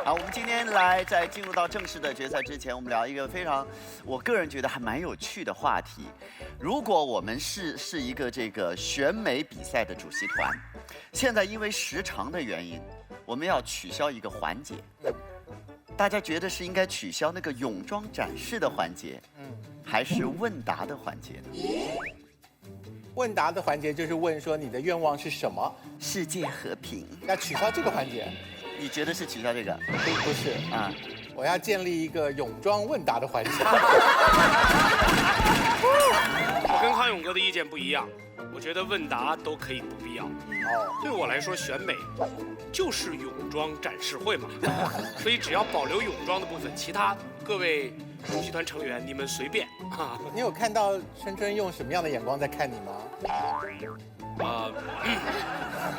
好，我们今天来在进入到正式的决赛之前，我们聊一个非常，我个人觉得还蛮有趣的话题。如果我们是一个这个选美比赛的主席团，现在因为时长的原因，我们要取消一个环节。大家觉得是应该取消那个泳装展示的环节，还是问答的环节呢？问答的环节就是问说你的愿望是什么？世界和平。要取消这个环节？你觉得是取消这个？不是啊，我要建立一个泳装问答的环节。我跟康永哥的意见不一样，我觉得问答都可以不必要。对我来说，选美就是泳装展示会嘛，所以只要保留泳装的部分，其他各位主席团成员你们随便啊。你有看到春春用什么样的眼光在看你吗？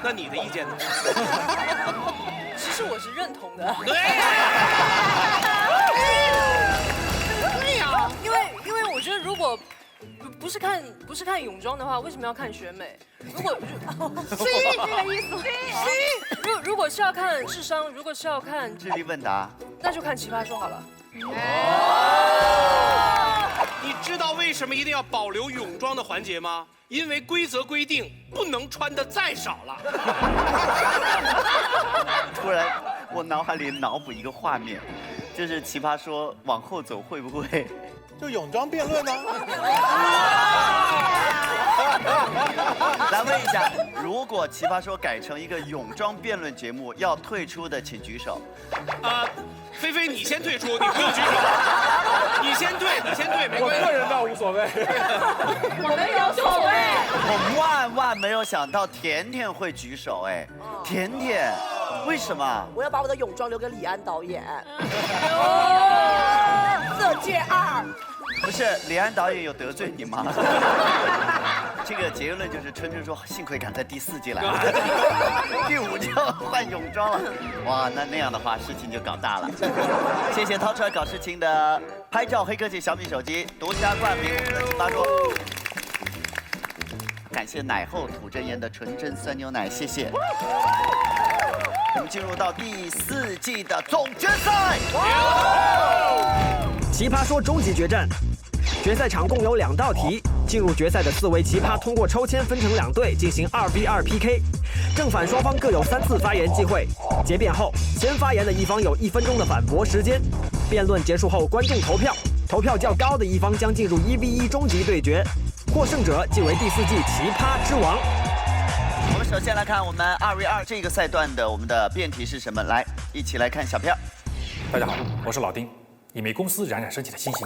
那你的意见呢？其实我是认同的。对呀，因为我觉得如果不是看泳装的话，为什么要看选美？如果是这个意思。如果是要看智商，如果是要看智力问答，那就看奇葩说好了。你知道为什么一定要保留泳装的环节吗？因为规则规定不能穿的再少了。突然，我脑海里脑补一个画面，就是奇葩说往后走会不会？就泳装辩论呢？来问一下，如果奇葩说改成一个泳装辩论节目，要退出的请举手。菲菲，你先退出，你不用举手。你先退，没关系。我个人倒无所谓。我们有所谓。我万没有想到甜甜会举手，哎，甜甜，为什么？我要把我的泳装留给李安导演。色戒2。不是，李安导演有得罪你吗？这个结论就是春春说，幸亏赶在第4季来，第5就要换泳装了。哇，那样的话事情就搞大了。谢谢掏出来搞事情的拍照黑科技小米手机独家冠名我们的奇葩说。感谢奶后吐真言的纯真酸牛奶，谢谢。我们进入到第4季的总决赛。奇葩说终极决战，决赛场共有2道题。进入决赛的4位奇葩通过抽签分成2队进行2v2 PK， 正反双方各有3次发言机会。结辩后，先发言的一方有1分钟的反驳时间。辩论结束后，观众投票，投票较高的一方将进入1v1终极对决，获胜者即为第4季奇葩之王。我们首先来看我们2v2这个赛段的我们的辩题是什么？来，一起来看小片。大家好，我是老丁，一枚公司冉冉升起的新星。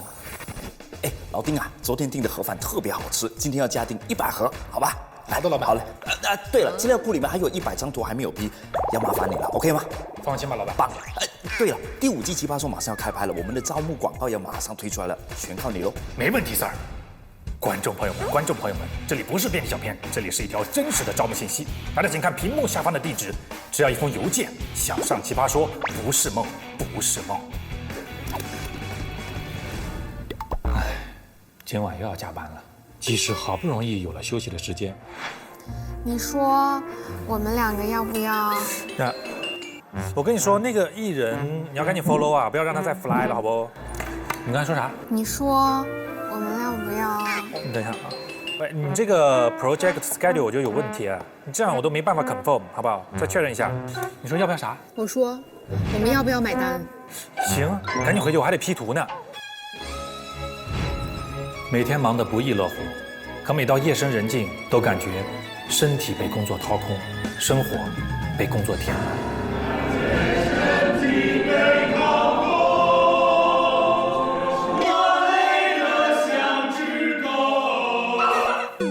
哎，老丁啊，昨天订的盒饭特别好吃，今天要加订100盒，好吧？好的，老板。好嘞。对了，资料库里面还有100张图还没有批，要麻烦你了 ，OK 吗？放心吧，老板。棒。对了，第5季奇葩说马上要开拍了，我们的招募广告要马上推出来了，全靠你喽。没问题，Sir。观众朋友们，这里不是便利小片，这里是一条真实的招募信息。大家请看屏幕下方的地址，只要1封邮件，想上奇葩说不是梦，不是梦。今晚又要加班了，即使好不容易有了休息的时间。你说我们2个要不要？我跟你说，那个艺人你要赶紧 follow 啊，不要让他再 fly 了，好不？你刚才说啥？你说我们要不要？你等一下啊，喂，你这个 project schedule 我觉得有问题啊，你这样我都没办法 confirm， 好不好？再确认一下。你说要不要啥？我说我们要不要买单？行，赶紧回去，我还得 P 图呢。每天忙得不亦乐乎，可每到夜深人静，都感觉身体被工作掏空，生活被工作填满。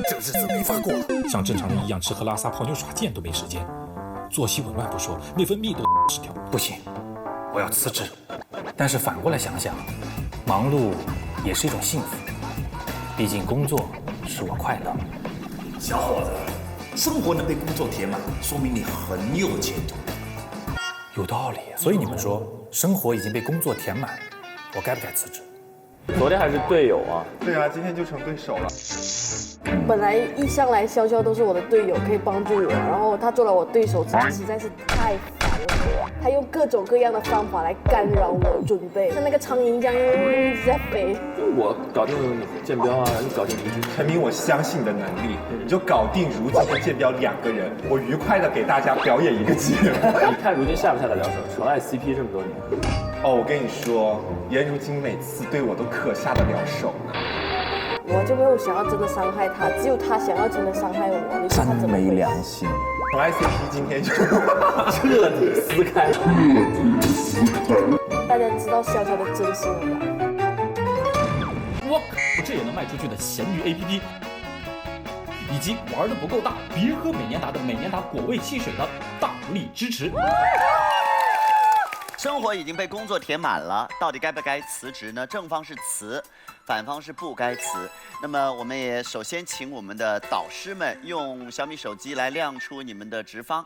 这日子没法过，像正常人一样吃喝拉撒泡妞耍贱都没时间，作息紊乱不说，内分泌都失调。不行，我要辞职。但是反过来想想，忙碌也是一种幸福。毕竟工作使我快乐。小伙子，生活能被工作填满，说明你很有前途。有道理，所以你们说，生活已经被工作填满，我该不该辞职？昨天还是队友啊。对啊，今天就成对手了。本来一向来潇潇都是我的队友，可以帮助我，然后他做了我对手，实在是太烦了。他用各种各样的方法来干扰我准备，像那个苍蝇一样一直在飞。我搞定建标啊，你搞定如今。陈明，我相信你的能力，你就搞定如今和建标2个人，我愉快的给大家表演一个节目。你看如今下不下得了手？纯爱 CP 这么多年。哦，我跟你说，颜如晶每次对我都可下得了手呢。我就没有想要真的伤害他，只有他想要真的伤害我。你说他怎么没良心。纯爱 CP 今天就彻底撕开。大家知道潇潇的真心了吧？我这也能卖出去的咸鱼 APP， 以及玩的不够大，别喝美年达的美年达果味汽水的大力支持。生活已经被工作填满了，到底该不该辞职呢？正方是辞，反方是不该辞。那么我们也首先请我们的导师们用小米手机来亮出你们的直方。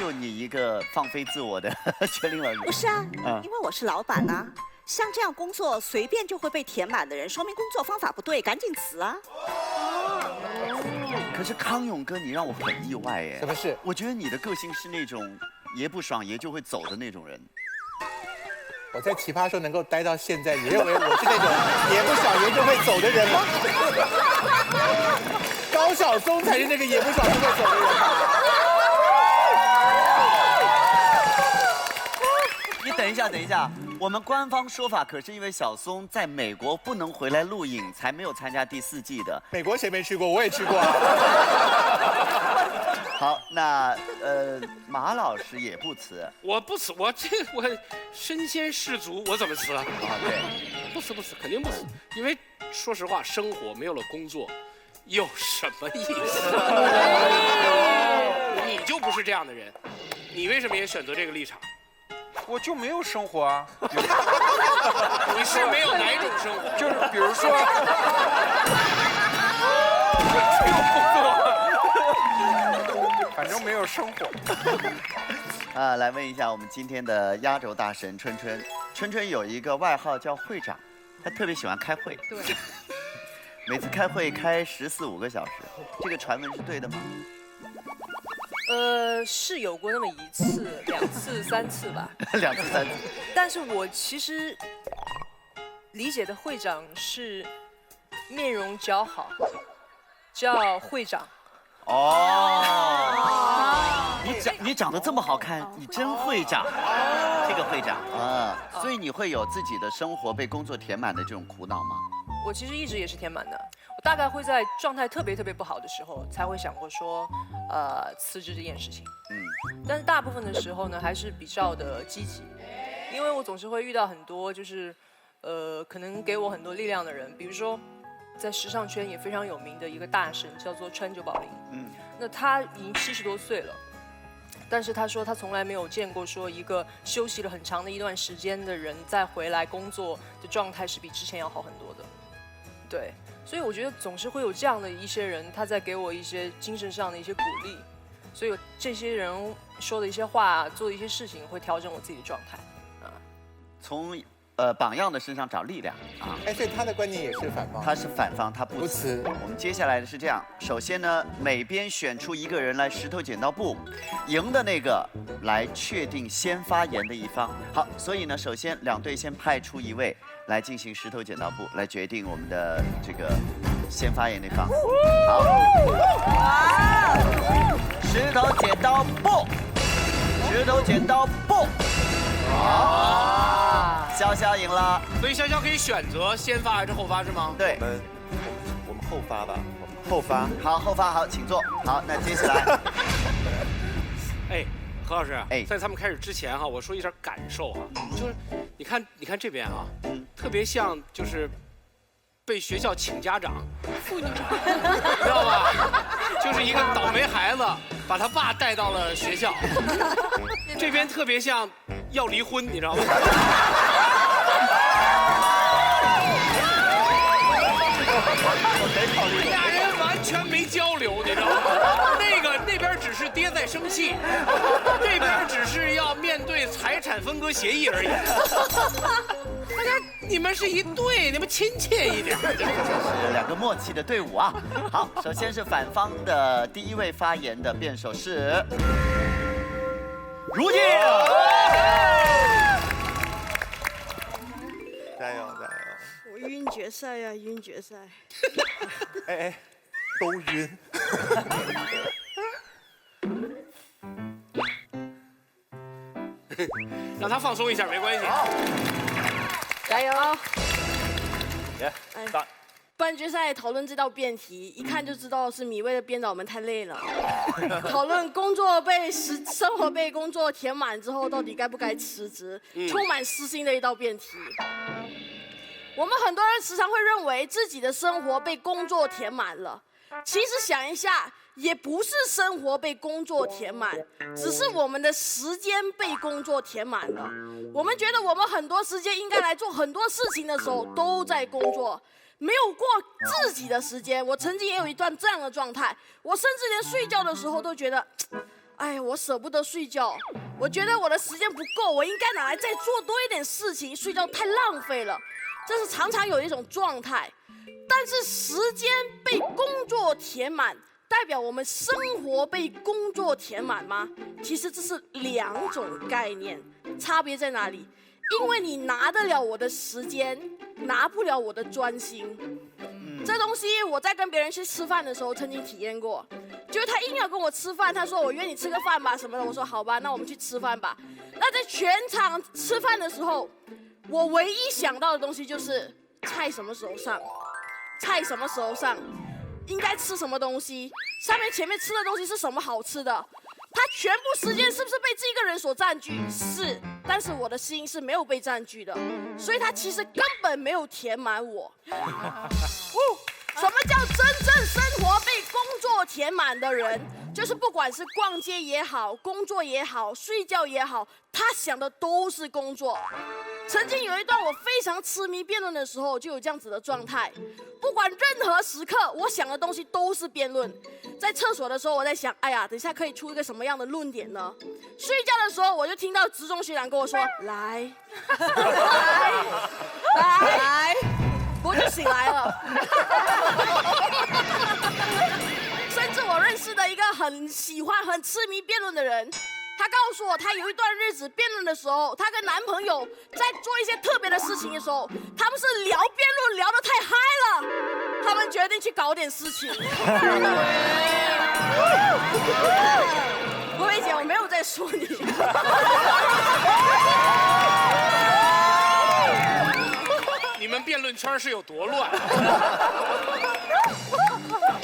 就你一个放飞自我的全龄老师。不是啊，因为我是老板啊。像这样工作随便就会被填满的人，说明工作方法不对，赶紧辞啊！可是康永哥，你让我很意外哎。什么事？我觉得你的个性是那种爷不爽爷就会走的那种人。我在奇葩说能够待到现在，你认为我是那种爷不爽爷就会走的人吗？高晓松才是那个爷不爽就会走的人吧？你等一下，等一下，我们官方说法可是因为小松在美国不能回来录影，才没有参加第4季的。美国谁没去过？我也去过。好，那马老师也不辞。我不辞，我身先士卒，我怎么辞啊？对，不辞，肯定不辞。因为说实话，生活没有了工作，有什么意思？你就不是这样的人，你为什么也选择这个立场？我就没有生活啊。你是没有哪种生活？就是比如说，反正没有生活。来问一下我们今天的压轴大神春春。春春有一个外号叫会长，他特别喜欢开会。对。每次开会开14、15个小时，这个传闻是对的吗？是有过那么1次、2次、3次吧。2次、3次。但是我其实理解的会长是面容姣好，叫会长。哦，你长得这么好看，你真会长。这个会长啊，所以你会有自己的生活被工作填满的这种苦恼吗？我其实一直也是填满的。我大概会在状态特别不好的时候，才会想过说，辞职这件事情。但是大部分的时候呢，还是比较的积极，因为我总是会遇到很多就是，可能给我很多力量的人，比如说，在时尚圈也非常有名的一个大神叫做川久保玲。那他已经70多岁了，但是他说他从来没有见过说一个休息了很长的一段时间的人再回来工作的状态是比之前要好很多的。对。所以我觉得总是会有这样的一些人，他在给我一些精神上的一些鼓励，所以这些人说的一些话、做的一些事情，会调整我自己的状态。从榜样的身上找力量啊！所以他的观点也是反方。他是反方，他不辞。我们接下来的是这样：首先呢，每边选出一个人来石头剪刀布，赢的那个来确定先发言的一方。好，所以呢，首先2队先派出1位。来进行石头剪刀布，来决定我们的这个先发言那方。好，石头剪刀布，石头剪刀布。好，潇潇赢了。所以潇潇可以选择先发还是后发是吗？对，我们后发吧。后发。好，后发好，请坐。好，那接下来，何老师，在他们开始之前哈，我说一点感受哈，就是你看这边啊，特别像就是被学校请家长，妇女，知道吧？就是一个倒霉孩子把他爸带到了学校，这边特别像要离婚，你知道吗？俩人完全没交流，你知道吗？那边只是爹在生气，这边只是要面对财产分割协议而已。大家，你们是一对，你们亲切一点。这是2个默契的队伍啊。好，首先是反方的第1位发言的辩手是如静。加油加油！我晕决赛呀，晕决赛。哎，都晕。让他放松一下没关系。加油！打。半决赛讨论这道辩题，一看就知道是米未的编导们太累了。讨论生活被工作填满之后，到底该不该辞职，充满私心的一道辩题。我们很多人时常会认为自己的生活被工作填满了，其实想一下，也不是生活被工作填满，只是我们的时间被工作填满了。我们觉得我们很多时间应该来做很多事情的时候，都在工作。没有过自己的时间，我曾经也有一段这样的状态，我甚至连睡觉的时候都觉得，哎，我舍不得睡觉，我觉得我的时间不够，我应该拿来再做多一点事情，睡觉太浪费了，这是常常有一种状态。但是时间被工作填满，代表我们生活被工作填满吗？其实这是两种概念，差别在哪里？因为你拿得了我的时间，拿不了我的专心。这东西我在跟别人去吃饭的时候曾经体验过，就是他硬要跟我吃饭，他说我约你吃个饭吧什么的，我说好吧，那我们去吃饭吧。那在全场吃饭的时候，我唯一想到的东西就是菜什么时候上，菜什么时候上，应该吃什么东西，前面吃的东西是什么好吃的。他全部时间是不是被这个人所占据？是，但是我的心是没有被占据的，所以他其实根本没有填满我。什么叫真正生活被工作填满的人？就是不管是逛街也好，工作也好，睡觉也好，他想的都是工作。曾经有一段我非常痴迷辩论的时候，就有这样子的状态。不管任何时刻，我想的东西都是辩论。在厕所的时候，我在想，哎呀，等一下可以出一个什么样的论点呢？睡觉的时候，我就听到职中学长跟我说，来，我就醒来了。甚至我认识的一个很喜欢、很痴迷辩论的人，他告诉我，他有一段日子辩论的时候，他跟男朋友在做一些特别的事情的时候，他们是聊辩论聊得太嗨了，他们决定去搞点事情。薇薇姐，我没有在说你。你们辩论圈是有多乱？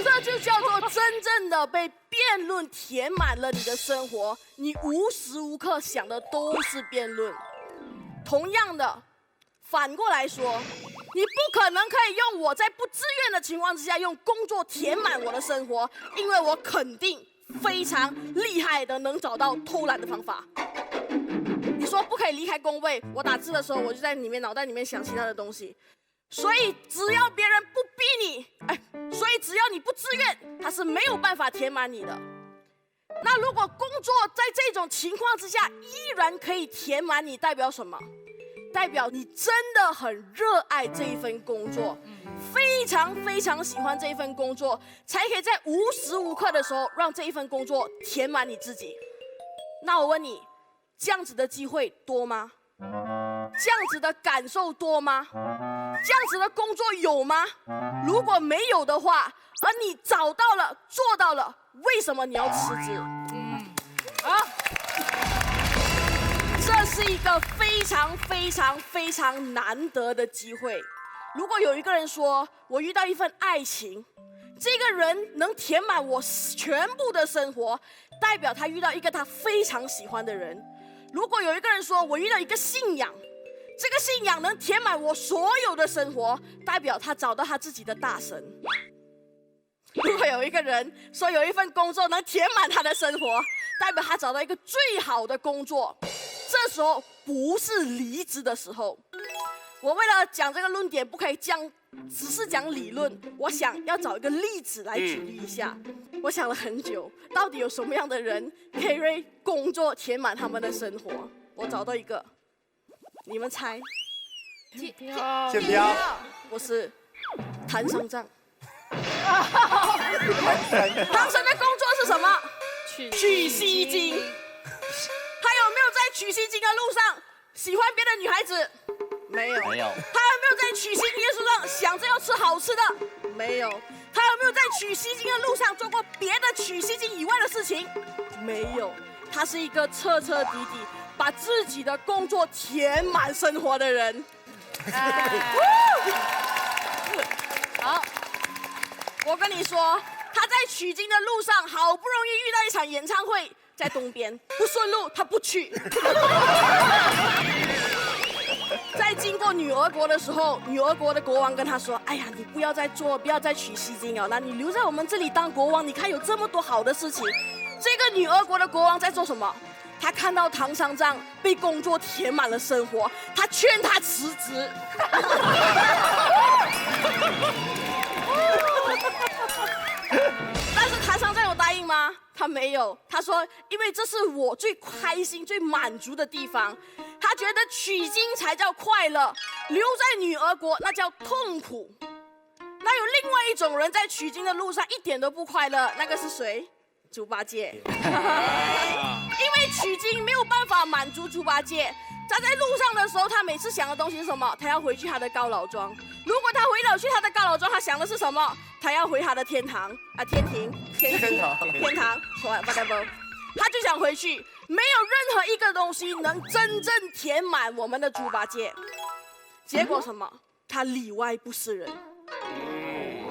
这就叫做真正的被辩论填满了你的生活，你无时无刻想的都是辩论。同样的，反过来说，你不可能可以用我在不自愿的情况之下用工作填满我的生活，因为我肯定非常厉害的能找到偷懒的方法。你说不可以离开工位，我打字的时候我就在脑袋里面想其他的东西。所以只要别人不逼你，所以只要你不自愿，他是没有办法填满你的。那如果工作在这种情况之下依然可以填满你，代表什么？代表你真的很热爱这一份工作，非常非常喜欢这一份工作，才可以在无时无刻的时候让这一份工作填满你自己。那我问你，这样子的机会多吗？这样子的感受多吗？这样子的工作有吗？如果没有的话，而你找到了、做到了，为什么你要辞职？这是一个非常非常非常难得的机会。如果有一个人说，我遇到一份爱情，这个人能填满我全部的生活，代表他遇到一个他非常喜欢的人。如果有一个人说，我遇到一个信仰，这个信仰能填满我所有的生活，代表他找到他自己的大神。如果有一个人说有一份工作能填满他的生活，代表他找到一个最好的工作，这时候不是离职的时候。我为了讲这个论点，不可以只是讲理论，我想要找一个例子来举例一下。我想了很久，到底有什么样的人可以为工作填满他们的生活？我找到一个，你们猜？建彪，不是，谭商丈。唐神的工作是什么？取西经。他有取西经的路上喜欢别的女孩子？没有。没有。他有没有在取西经的路上想着要吃好吃的？没有。他有没有在取西经的路上做过别的取西经以外的事情？没有。他是一个彻彻底底把自己的工作填满生活的人。好，我跟你说，他在取经的路上好不容易遇到一场演唱会，在东边，不顺路他不去。在经过女儿国的时候，女儿国的国王跟他说：“哎呀，你不要再取西经了，那你留在我们这里当国王，你看有这么多好的事情。”这个女儿国的国王在做什么？他看到唐三藏被工作填满了生活，他劝他辞职。但是唐三藏有答应吗？他没有。他说：“因为这是我最开心、最满足的地方。”他觉得取经才叫快乐，留在女儿国那叫痛苦。那有另外一种人在取经的路上一点都不快乐，那个是谁？猪八戒。因为取经没有办法满足猪八戒，他在路上的时候，他每次想的东西是什么？他要回去他的高老庄。如果他回了去他的高老庄，他想的是什么？他要回他的天堂啊，天堂，说 whatever， 他就想回去。没有任何一个东西能真正填满我们的猪八戒。结果什么？他里外不是人。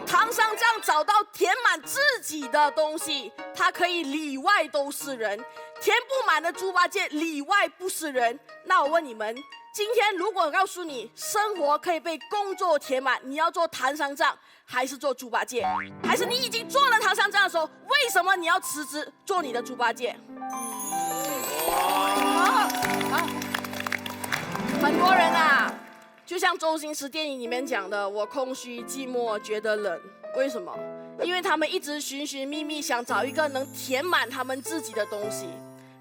唐三藏找到填满自己的东西，他可以里外都是人。填不满的猪八戒里外不是人。那我问你们，今天如果告诉你生活可以被工作填满，你要做唐三藏还是做猪八戒？还是你已经做了唐三藏的时候，为什么你要辞职做你的猪八戒？好，很多人啊，就像周星驰电影里面讲的，我空虚寂寞觉得冷，为什么？因为他们一直寻寻觅觅，想找一个能填满他们自己的东西，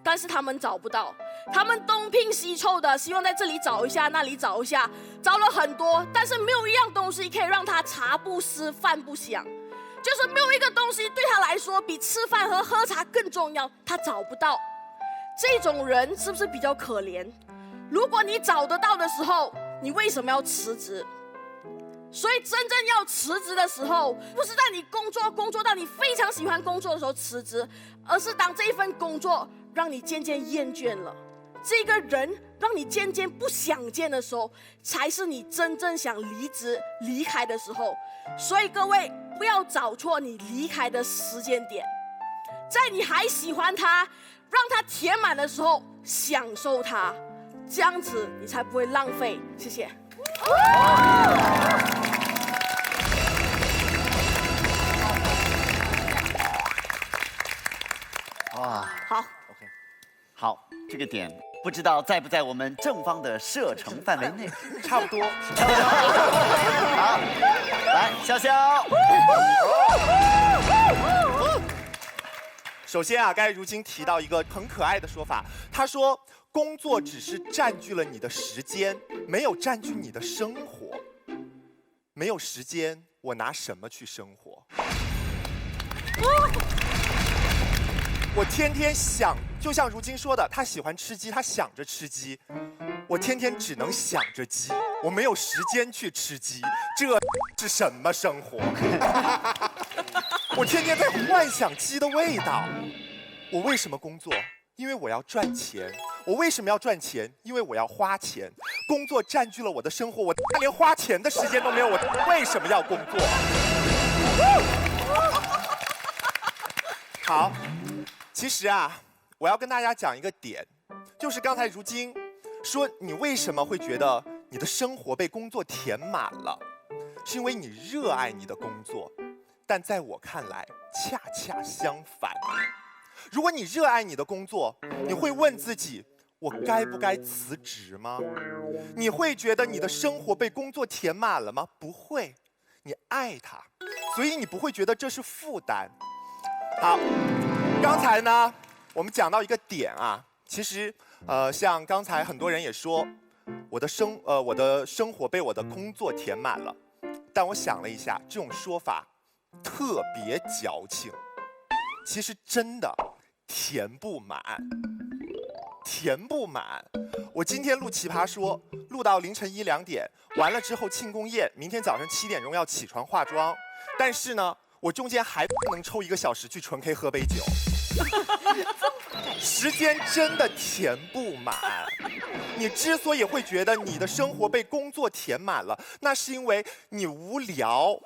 但是他们找不到，他们东拼西凑的，希望在这里找一下，那里找一下，找了很多，但是没有一样东西可以让他茶不思饭不想，就是没有一个东西对他来说比吃饭和喝茶更重要，他找不到。这种人是不是比较可怜？如果你找得到的时候，你为什么要辞职？所以真正要辞职的时候，不是在你工作到你非常喜欢工作的时候辞职，而是当这一份工作让你渐渐厌倦了，这个人让你渐渐不想见的时候，才是你真正想离职离开的时候。所以各位不要找错你离开的时间点，在你还喜欢他，让他填满的时候享受他，这样子你才不会浪费。谢谢。哇，好 ，OK， 好，这个点不知道在不在我们正方的射程范围内，差不多。好，来，潇潇。首先啊，刚才如今提到一个很可爱的说法，他说工作只是占据了你的时间，没有占据你的生活。没有时间，我拿什么去生活？我天天想，就像如今说的，他喜欢吃鸡，他想着吃鸡。我天天只能想着鸡，我没有时间去吃鸡，这是什么生活？我天天在幻想鸡的味道。我为什么工作？因为我要赚钱。我为什么要赚钱？因为我要花钱。工作占据了我的生活，我连花钱的时间都没有，我为什么要工作？好，其实啊，我要跟大家讲一个点，就是刚才如今说你为什么会觉得你的生活被工作填满了，是因为你热爱你的工作，但在我看来恰恰相反。如果你热爱你的工作，你会问自己，我该不该辞职吗？你会觉得你的生活被工作填满了吗？不会，你爱它，所以你不会觉得这是负担。好，刚才呢，我们讲到一个点啊，其实像刚才很多人也说，我的生活被我的工作填满了，但我想了一下，这种说法特别矫情，其实真的填不满。填不满。我今天录奇葩说，录到凌晨1、2点，完了之后庆功宴，明天早上7点钟要起床化妆，但是呢，我中间还不能抽1个小时去纯 K 喝杯酒。时间真的填不满。你之所以会觉得你的生活被工作填满了，那是因为你无聊。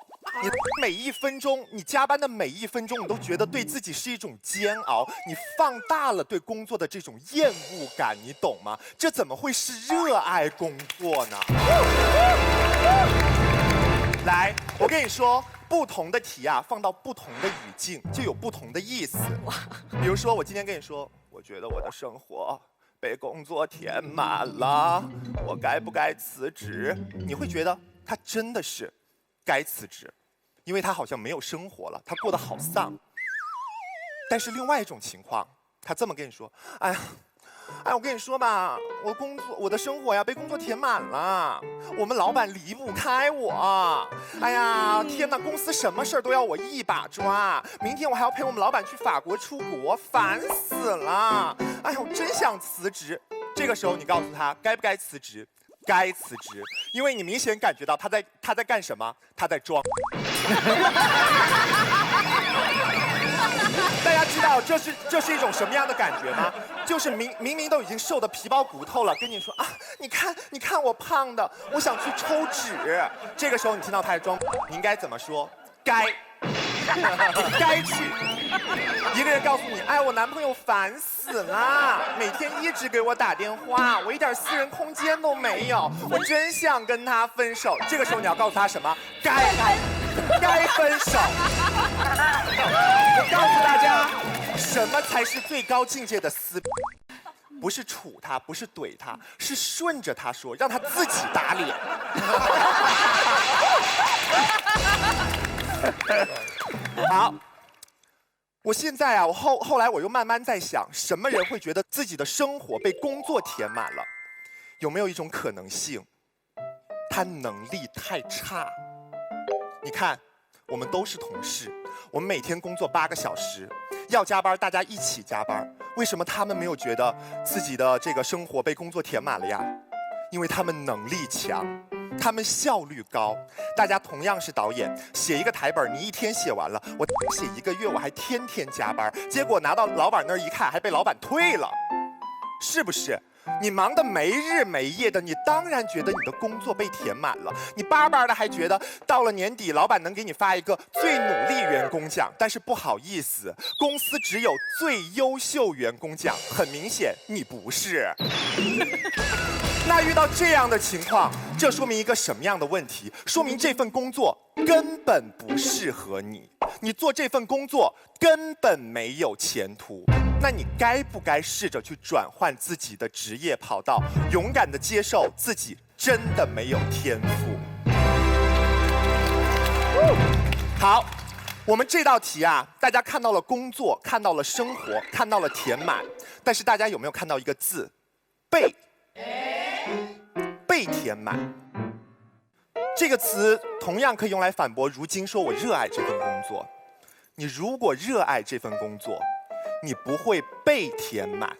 你每1分钟，你加班的每1分钟，你都觉得对自己是一种煎熬，你放大了对工作的这种厌恶感，你懂吗？这怎么会是热爱工作呢？来，我跟你说，不同的题啊，放到不同的语境，就有不同的意思。比如说，我今天跟你说，我觉得我的生活被工作填满了，我该不该辞职？你会觉得他真的是该辞职，因为他好像没有生活了，他过得好丧。但是另外一种情况，他这么跟你说，哎，我跟你说吧，我的生活呀被工作填满了，我们老板离不开我。哎呀，天哪，公司什么事儿都要我一把抓，明天我还要陪我们老板去法国出国，烦死了。哎呀，我真想辞职。这个时候你告诉他该不该辞职？该辞职，因为你明显感觉到他在干什么？他在装。大家知道这是一种什么样的感觉吗？就是明明都已经瘦得皮包骨头了，跟你说啊，你看我胖的，我想去抽脂。这个时候你听到他在装，你应该怎么说？该，你该去。一个人告诉你，哎，我男朋友烦死了，每天一直给我打电话，我一点私人空间都没有，我真想跟他分手。这个时候你要告诉他什么？该分手。我告诉大家，什么才是最高境界的撕？不是处他，不是怼他，是顺着他说，让他自己打脸。好，我现在啊，我后来我又慢慢在想，什么人会觉得自己的生活被工作填满了？有没有一种可能性，他能力太差？你看，我们都是同事，我们每天工作8个小时，要加班大家一起加班，为什么他们没有觉得自己的这个生活被工作填满了呀？因为他们能力强。他们效率高，大家同样是导演，写一个台本，你1天写完了，我写1个月，我还天天加班，结果拿到老板那儿一看，还被老板退了，是不是？你忙得没日没夜的，你当然觉得你的工作被填满了，你巴巴的还觉得到了年底，老板能给你发一个最努力员工奖，但是不好意思，公司只有最优秀员工奖，很明显你不是。那遇到这样的情况，这说明一个什么样的问题？说明这份工作根本不适合你，你做这份工作根本没有前途。那你该不该试着去转换自己的职业跑道，勇敢地接受自己真的没有天赋？好，我们这道题啊，大家看到了工作，看到了生活，看到了填满，但是大家有没有看到一个字？被。被填满这个词同样可以用来反驳如今说我热爱这份工作。你如果热爱这份工作，你不会被填满，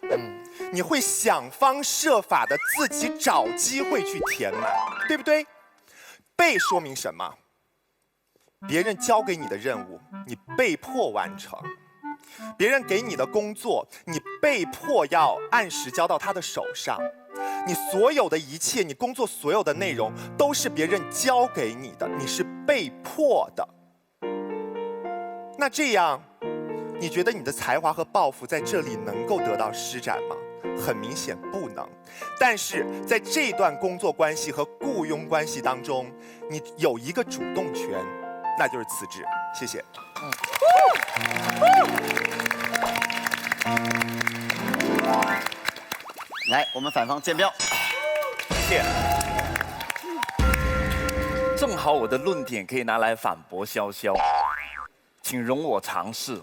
你会想方设法的自己找机会去填满，对不对？被说明什么？别人交给你的任务，你被迫完成；别人给你的工作，你被迫要按时交到他的手上。你所有的一切，你工作所有的内容，都是别人交给你的，你是被迫的。那这样，你觉得你的才华和抱负在这里能够得到施展吗？很明显不能。但是在这段工作关系和雇佣关系当中，你有一个主动权，那就是辞职。谢谢。来，我们反方建标，谢谢。正好我的论点可以拿来反驳潇潇，请容我尝试。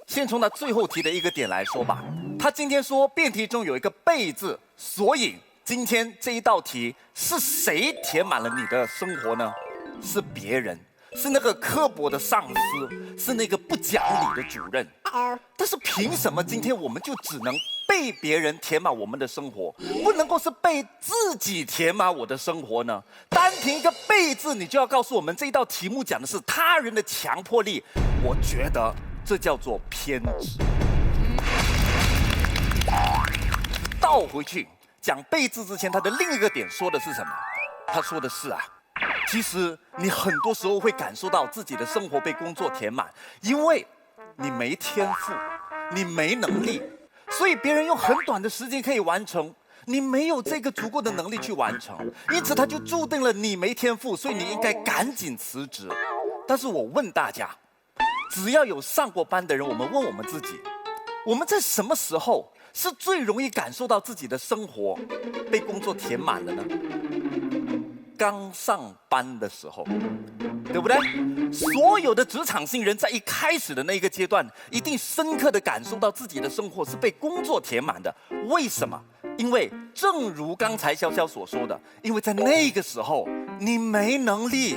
先从他最后提的一个点来说吧，他今天说辩题中有一个“被”字，所以今天这一道题是谁填满了你的生活呢？是别人，是那个刻薄的上司，是那个不讲理的主任。但是凭什么今天我们就只能被别人填满我们的生活，不能够是被自己填满我的生活呢？单凭一个被字，你就要告诉我们这一道题目讲的是他人的强迫力，我觉得这叫做偏执。倒回去讲被字之前，他的另一个点说的是什么？他说的是啊，其实你很多时候会感受到自己的生活被工作填满，因为你没天赋，你没能力，所以别人用很短的时间可以完成，你没有这个足够的能力去完成，因此他就注定了你没天赋，所以你应该赶紧辞职。但是我问大家，只要有上过班的人，我们问我们自己，我们在什么时候是最容易感受到自己的生活被工作填满了呢？刚上班的时候，对不对？所有的职场新人在一开始的那个阶段，一定深刻的感受到自己的生活是被工作填满的。为什么？因为正如刚才潇潇所说的，因为在那个时候你没能力，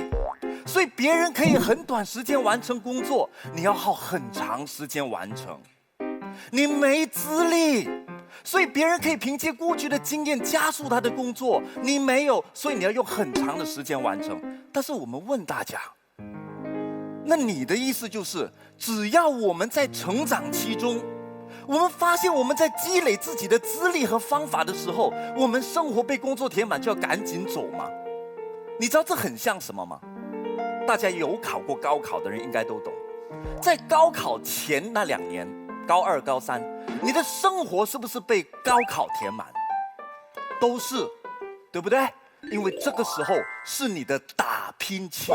所以别人可以很短时间完成工作，你要耗很长时间完成。你没资历，所以别人可以凭借过去的经验加速他的工作，你没有，所以你要用很长的时间完成。但是我们问大家，那你的意思就是，只要我们在成长期中，我们发现我们在积累自己的资历和方法的时候，我们生活被工作填满，就要赶紧走吗？你知道这很像什么吗？大家有考过高考的人应该都懂，在高考前那2年，高2、高3，你的生活是不是被高考填满？都是，对不对？因为这个时候是你的打拼期，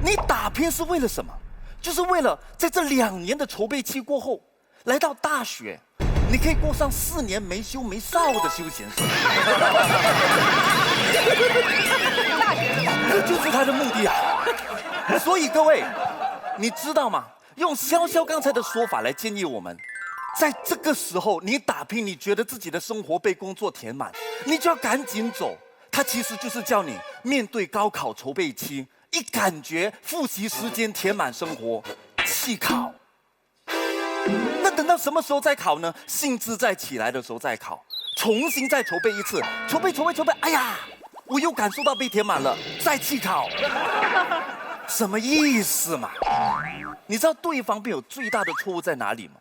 你打拼是为了什么？就是为了在这2年的筹备期过后，来到大学，你可以过上4年没羞没臊的休闲生活。这就是他的目的啊！所以各位，你知道吗？用潇潇刚才的说法来建议我们，在这个时候你打拼，你觉得自己的生活被工作填满，你就要赶紧走。它其实就是叫你面对高考筹备期，一感觉复习时间填满生活，弃考。那等到什么时候再考呢？兴致再起来的时候再考，重新再筹备一次，筹备，哎呀，我又感受到被填满了，再弃考。什么意思嘛？你知道对方被有最大的错误在哪里吗？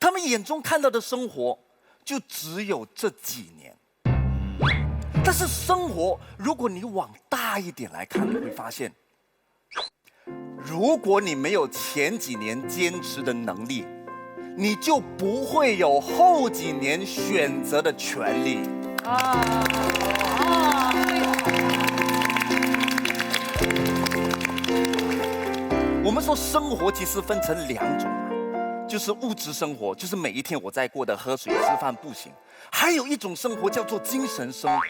他们眼中看到的生活就只有这几年。但是生活，如果你往大一点来看，你会发现，如果你没有前几年坚持的能力，你就不会有后几年选择的权利。我们说生活其实分成2种，就是物质生活，就是每一天我在过的喝水、吃饭、步行；还有一种生活叫做精神生活。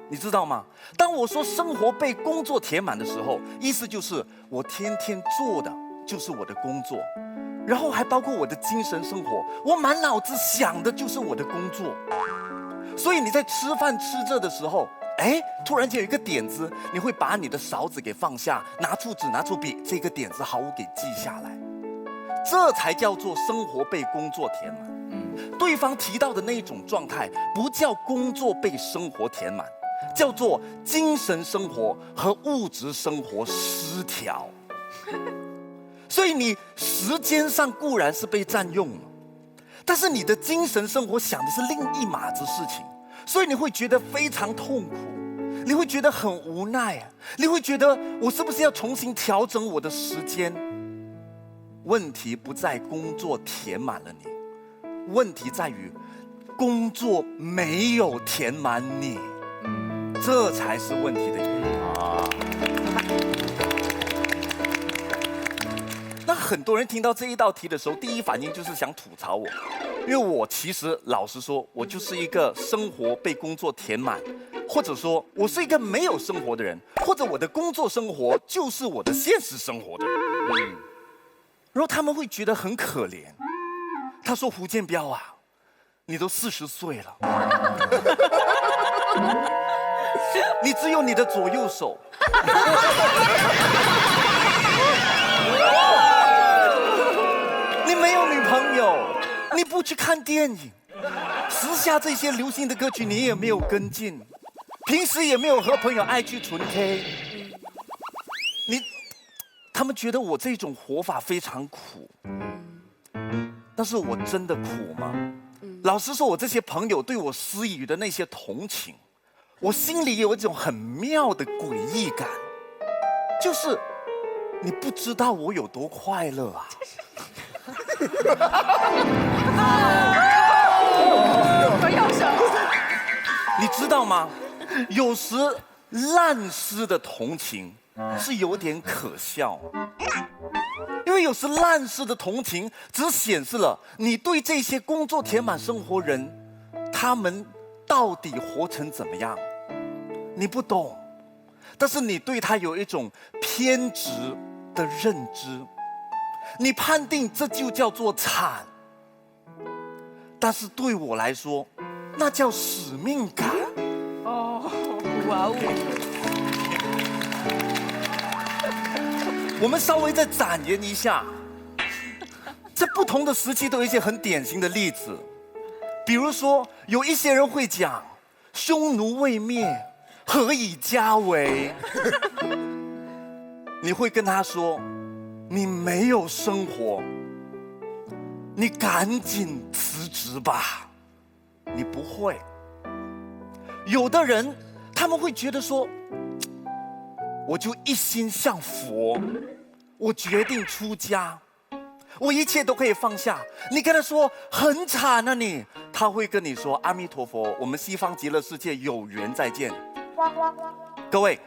你知道吗？当我说生活被工作填满的时候，意思就是我天天做的就是我的工作，然后还包括我的精神生活，我满脑子想的就是我的工作。所以你在吃饭吃着的时候，突然间有一个点子，你会把你的勺子给放下，拿出纸，拿出笔，这个点子毫无给记下来，这才叫做生活被工作填满。对方提到的那一种状态，不叫工作被生活填满，叫做精神生活和物质生活失调。所以你时间上固然是被占用了，但是你的精神生活想的是另一码子事情，所以你会觉得非常痛苦，你会觉得很无奈啊，你会觉得我是不是要重新调整我的时间？问题不在工作填满了你，问题在于工作没有填满你，这才是问题的原因啊。那很多人听到这一道题的时候，第一反应就是想吐槽我，因为我其实老实说，我就是一个生活被工作填满，或者说我是一个没有生活的人，或者我的工作生活就是我的现实生活的人。然后他们会觉得很可怜。他说：“胡建彪啊，你都40岁了，你只有你的左右手。”你没有女朋友，你不去看电影，时下这些流行的歌曲你也没有跟进，平时也没有和朋友爱去纯 K， 他们觉得我这种活法非常苦，但是我真的苦吗？老实说，我这些朋友对我施予的那些同情，我心里有一种很妙的诡异感，就是你不知道我有多快乐啊！你知道吗？有时烂诗的同情是有点可笑，因为有时烂诗的同情只显示了你对这些工作填满生活人，他们到底活成怎么样，你不懂，但是你对他有一种偏执的认知，你判定这就叫做惨，但是对我来说，那叫使命感。哦，哇哦！我们稍微再展延一下，在不同的时期都有一些很典型的例子，比如说有一些人会讲“匈奴未灭，何以家为”，你会跟他说：“你没有生活，你赶紧辞职吧。”你不会。有的人他们会觉得说，我就一心向佛，我决定出家，我一切都可以放下。你跟他说很惨啊你，他会跟你说阿弥陀佛，我们西方极乐世界有缘再见。各位，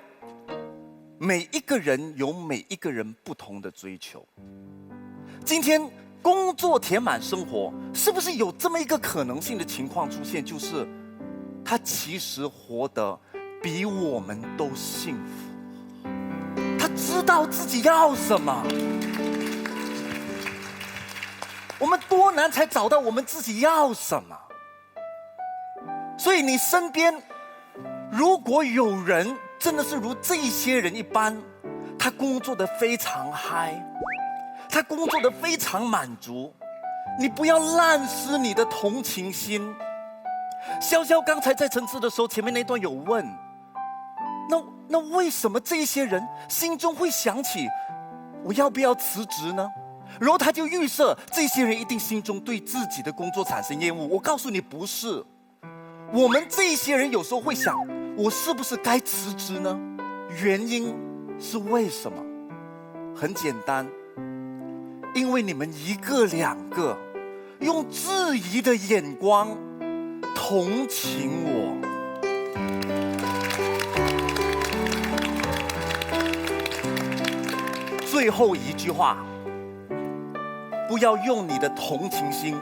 每一个人有每一个人不同的追求。今天工作填满生活，是不是有这么一个可能性的情况出现，就是他其实活得比我们都幸福，他知道自己要什么。我们多难才找到我们自己要什么？所以你身边如果有人真的是如这些人一般，他工作得非常嗨，他工作得非常满足，你不要滥施你的同情心。潇潇刚才在陈词的时候，前面那段有问，那为什么这些人心中会想起我要不要辞职呢？然后他就预设这些人一定心中对自己的工作产生厌恶。我告诉你不是，我们这些人有时候会想，我是不是该辞职呢？原因是为什么？很简单，因为你们一个两个用质疑的眼光同情我。最后一句话，不要用你的同情心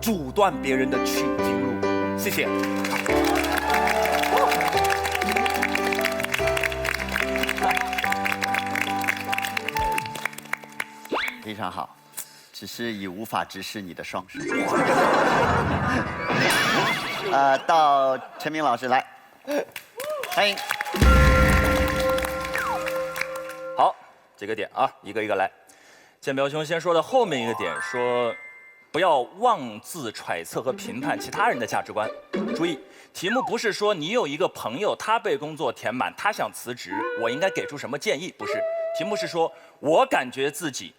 阻断别人的取经路。谢谢。非常好，只是已无法直视你的双手。到陈明老师来，欢迎。好，几个点啊，一个一个来。建彪兄先说的后面一个点，说不要妄自揣测和评判其他人的价值观。注意，题目不是说你有一个朋友，他被工作填满，他想辞职，我应该给出什么建议？不是，题目是说我感觉自己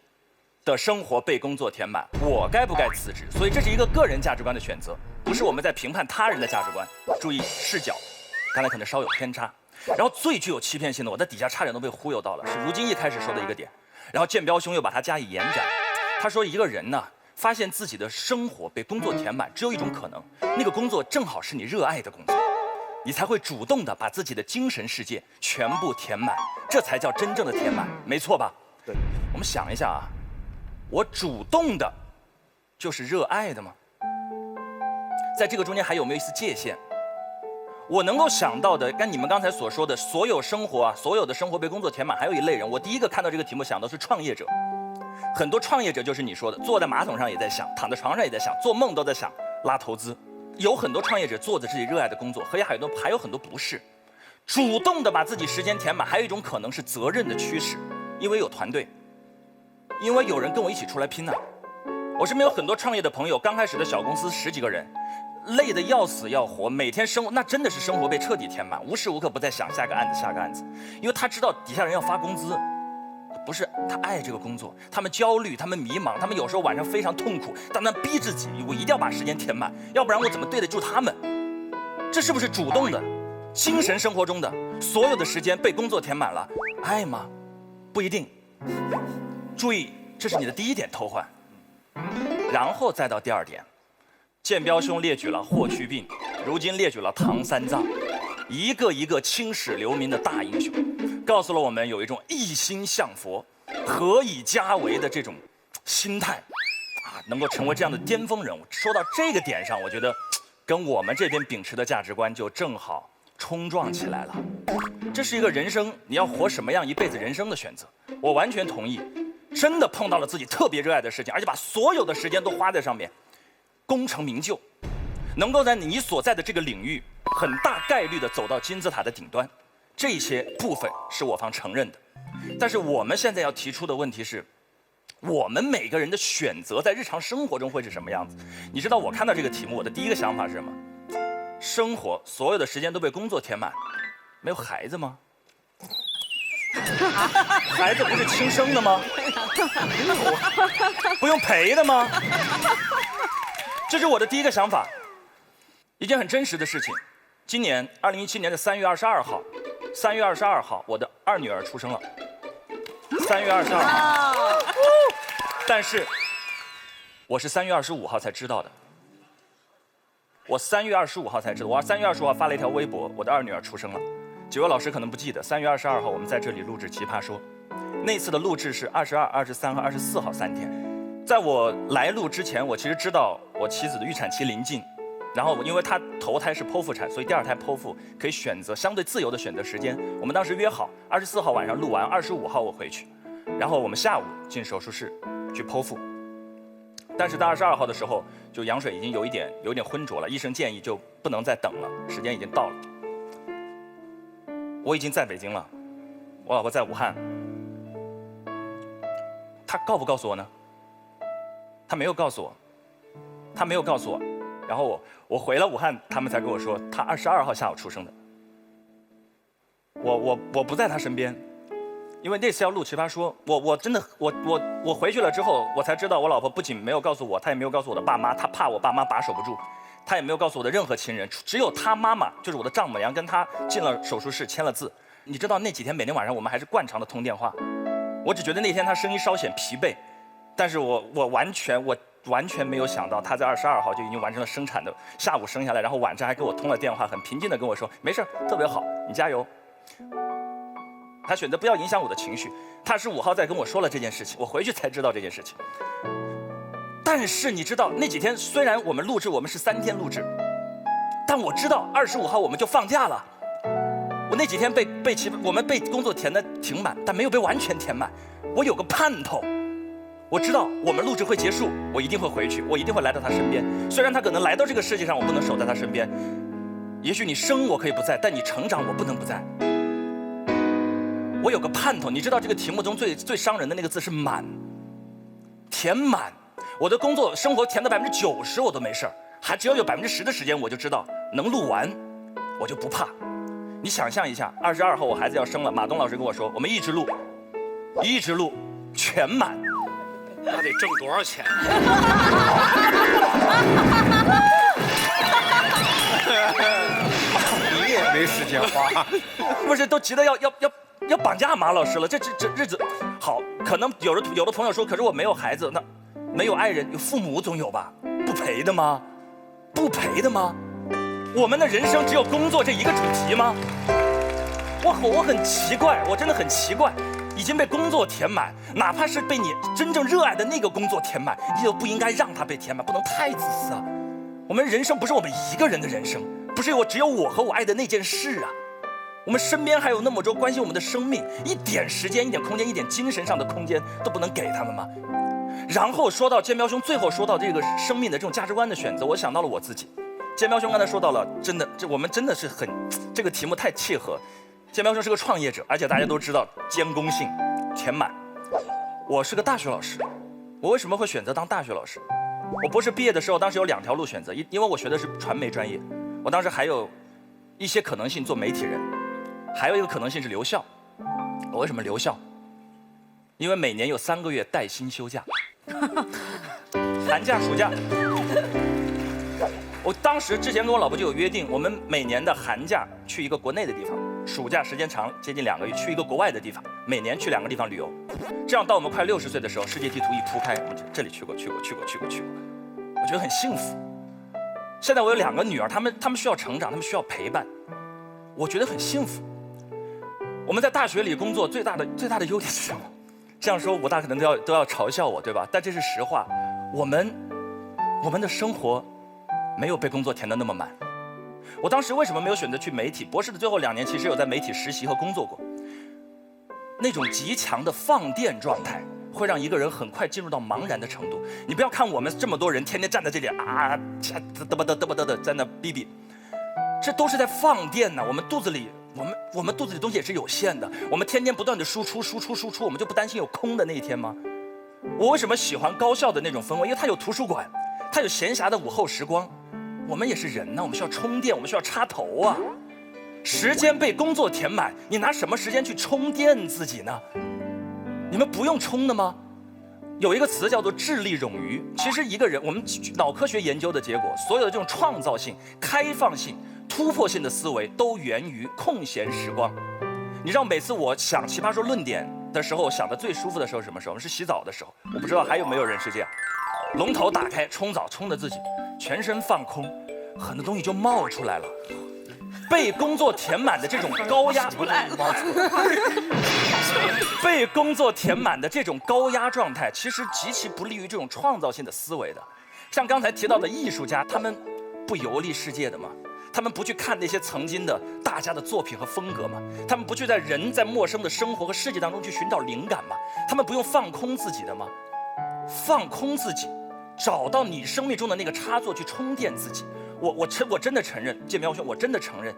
的生活被工作填满，我该不该辞职？所以这是一个个人价值观的选择，不是我们在评判他人的价值观。注意视角，刚才可能稍有偏差。然后最具有欺骗性的，我在底下差点都被忽悠到了，是如今一开始说的一个点。然后建彪兄又把它加以延展，他说一个人呢，发现自己的生活被工作填满，只有一种可能，那个工作正好是你热爱的工作，你才会主动的把自己的精神世界全部填满，这才叫真正的填满，没错吧？对。我们想一下啊，我主动的，就是热爱的吗？在这个中间还有没有一丝界限？我能够想到的，跟你们刚才所说的所有生活啊，所有的生活被工作填满，还有一类人，我第一个看到这个题目想到是创业者。很多创业者就是你说的，坐在马桶上也在想，躺在床上也在想，做梦都在想拉投资。有很多创业者做着自己热爱的工作，还有很多不是。主动的把自己时间填满，还有一种可能是责任的驱使，因为有团队，因为有人跟我一起出来拼啊。我身边有很多创业的朋友，刚开始的小公司10几个人。累得要死要活，每天生活那真的是生活被彻底填满，无时无刻不在想下个案子下个案子，因为他知道底下人要发工资，不是他爱这个工作，他们焦虑，他们迷茫，他们有时候晚上非常痛苦，但他逼自己，我一定要把时间填满，要不然我怎么对得住他们？这是不是主动的？精神生活中的所有的时间被工作填满了，爱吗？不一定。注意，这是你的第一点偷换，然后再到第二点。建彪兄列举了霍去病，如今列举了唐三藏，一个一个青史留名的大英雄，告诉了我们有一种一心向佛、何以家为的这种心态，能够成为这样的巅峰人物。说到这个点上，我觉得跟我们这边秉持的价值观就正好冲撞起来了。这是一个人生，你要活什么样一辈子人生的选择，我完全同意。真的碰到了自己特别热爱的事情，而且把所有的时间都花在上面，功成名就，能够在你所在的这个领域很大概率的走到金字塔的顶端，这些部分是我方承认的。但是我们现在要提出的问题是，我们每个人的选择在日常生活中会是什么样子？你知道我看到这个题目，我的第一个想法是什么？生活所有的时间都被工作填满，没有孩子吗？孩子不是亲生的吗？不用陪的吗？这是我的第一个想法。一件很真实的事情，今年2017年的3月22号，3月22号，我的二女儿出生了。3月22号，但是我是3月25号才知道的。我3月25号才知道，我3月25号发了一条微博，我的二女儿出生了。几位老师可能不记得，3月22号我们在这里录制《奇葩说》，那次的录制是22、23和24号3天。在我来录之前，我其实知道我妻子的预产期临近，然后因为她头胎是剖腹产，所以第二胎剖腹可以选择相对自由的选择时间。我们当时约好24号晚上录完，25号我回去，然后我们下午进手术室去剖腹。但是到22号的时候，就羊水已经有一点浑浊了，医生建议就不能再等了，时间已经到了。我已经在北京了，我老婆在武汉。她告不告诉我呢？她没有告诉我，她没有告诉我。然后我回了武汉，他们才跟我说，她22号下午出生的。我不在她身边，因为那次要录《奇葩说》，我真的我回去了之后，我才知道我老婆不仅没有告诉我，她也没有告诉我的爸妈，她怕我爸妈把守不住。他也没有告诉我的任何亲人，只有他妈妈，就是我的丈母娘，跟他进了手术室签了字。你知道那几天每天晚上我们还是惯常的通电话，我只觉得那天他声音稍显疲惫，但是我完全没有想到他在22号就已经完成了生产的，下午生下来，然后晚上还给我通了电话，很平静的跟我说没事，特别好，你加油。他选择不要影响我的情绪，他25号再跟我说了这件事情，我回去才知道这件事情。但是你知道那几天虽然我们录制，我们是3天录制，但我知道25号我们就放假了。我那几天我们被工作填得挺满，但没有被完全填满。我有个盼头，我知道我们录制会结束，我一定会回去，我一定会来到他身边。虽然他可能来到这个世界上，我不能守在他身边。也许你生我可以不在，但你成长我不能不在。我有个盼头，你知道这个题目中最伤人的那个字是满，填满。我的工作生活填到90%我都没事儿，还只要有10%的时间，我就知道能录完，我就不怕。你想象一下，22号我孩子要生了，马东老师跟我说，我们一直录，全满，那得挣多少钱？你也没时间花，不是都急得要绑架马老师了？这日子好，可能有的朋友说，可是我没有孩子，那没有爱人，有父母总有吧？不陪的吗？不陪的吗？我们的人生只有工作这一个主题吗？我很奇怪，我真的很奇怪，已经被工作填满，哪怕是被你真正热爱的那个工作填满，你都不应该让它被填满，不能太自私啊！我们人生不是我们一个人的人生，不是只有我和我爱的那件事啊！我们身边还有那么多关心我们的生命，一点时间、一点空间、一点精神上的空间都不能给他们吗？然后说到建彪兄，最后说到这个生命的这种价值观的选择，我想到了我自己。建彪兄刚才说到了，真的，我们真的是这个题目太契合。建彪兄是个创业者，而且大家都知道监工性填满。我是个大学老师，我为什么会选择当大学老师？我博士毕业的时候，当时有2条路选择，因为我学的是传媒专业，我当时还有一些可能性做媒体人，还有一个可能性是留校。我为什么留校？因为每年有3个月带薪休假，寒假、暑假。我当时之前跟我老婆就有约定，我们每年的寒假去一个国内的地方，暑假时间长接近2个月去一个国外的地方，每年去2个地方旅游。这样到我们快60岁的时候，世界地图一铺开，我们这里去过，我觉得很幸福。现在我有2个女儿，她们需要成长，她们需要陪伴，我觉得很幸福。我们在大学里工作最大的优点是什么？这样说武大可能都要嘲笑我，对吧？但这是实话，我们的生活没有被工作填得那么满。我当时为什么没有选择去媒体？博士的最后2年其实有在媒体实习和工作过。那种极强的放电状态，会让一个人很快进入到茫然的程度。你不要看我们这么多人天天站在这里啊，嘚吧嘚在那逼逼，这都是在放电呢。我们肚子里东西也是有限的，我们天天不断的输出，我们就不担心有空的那一天吗？我为什么喜欢高校的那种氛围？因为它有图书馆，它有闲暇的午后时光。我们也是人呢，我们需要充电，我们需要插头啊。时间被工作填满，你拿什么时间去充电自己呢？你们不用充的吗？有一个词叫做智力冗余。其实一个人，我们脑科学研究的结果，所有的这种创造性、开放性、突破性的思维都源于空闲时光。你知道每次我想奇葩说论点的时候，想的最舒服的时候是什么时候？是洗澡的时候。我不知道还有没有人是这样，龙头打开冲澡，冲的自己全身放空，很多东西就冒出来了。被工作填满的这种高压，被工作填满的这种高压状态，其实极其不利于这种创造性的思维的。像刚才提到的艺术家，他们不游历世界的吗？他们不去看那些曾经的大家的作品和风格吗？他们不去在陌生的生活和世界当中去寻找灵感吗？他们不用放空自己的吗？放空自己，找到你生命中的那个插座去充电自己。我真的承认，建彪兄，我真的承认，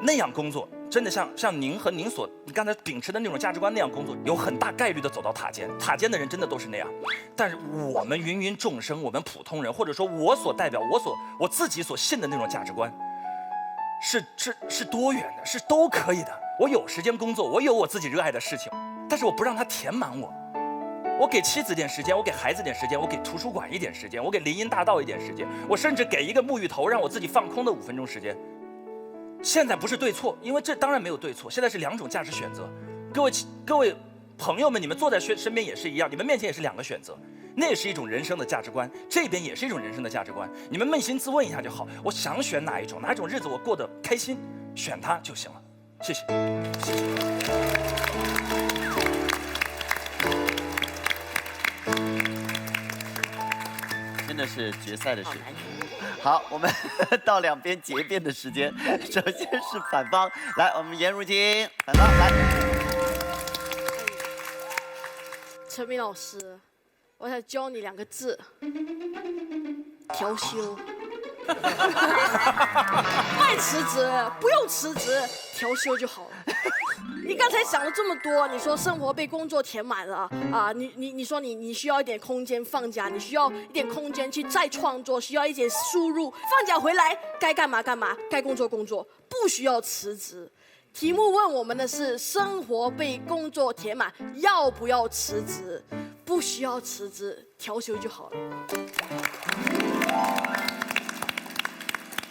那样工作真的像您和您刚才秉持的那种价值观那样工作，有很大概率的走到塔尖。塔尖的人真的都是那样。但是我们芸芸众生，我们普通人，或者说我所代表我自己所信的那种价值观，是多元的，是都可以的。我有时间工作，我有我自己热爱的事情，但是我不让它填满我。我给妻子点时间，我给孩子点时间，我给图书馆一点时间，我给林荫大道一点时间，我甚至给一个沐浴头让我自己放空的5分钟时间。现在不是对错，因为这当然没有对错，现在是2种价值选择。各位朋友们，你们坐在身边也是一样，你们面前也是2个选择，那也是一种人生的价值观，这边也是一种人生的价值观。你们扪心自问一下就好，我想选哪一种日子我过得开心，选它就行了。谢谢。真的是决赛的水平。好，我们到2边结辩的时间。首先是反方，来，我们颜如晶，反方来。陈明老师，我想教你2个字：调休。卖辞职，不用辞职，调休就好了。你刚才讲了这么多，你说生活被工作填满了啊，你说你需要一点空间放假，你需要一点空间去再创作，需要一点输入，放假回来该干嘛干嘛，该工作工作，不需要辞职。题目问我们的是生活被工作填满，要不要辞职？不需要辞职，调休就好了。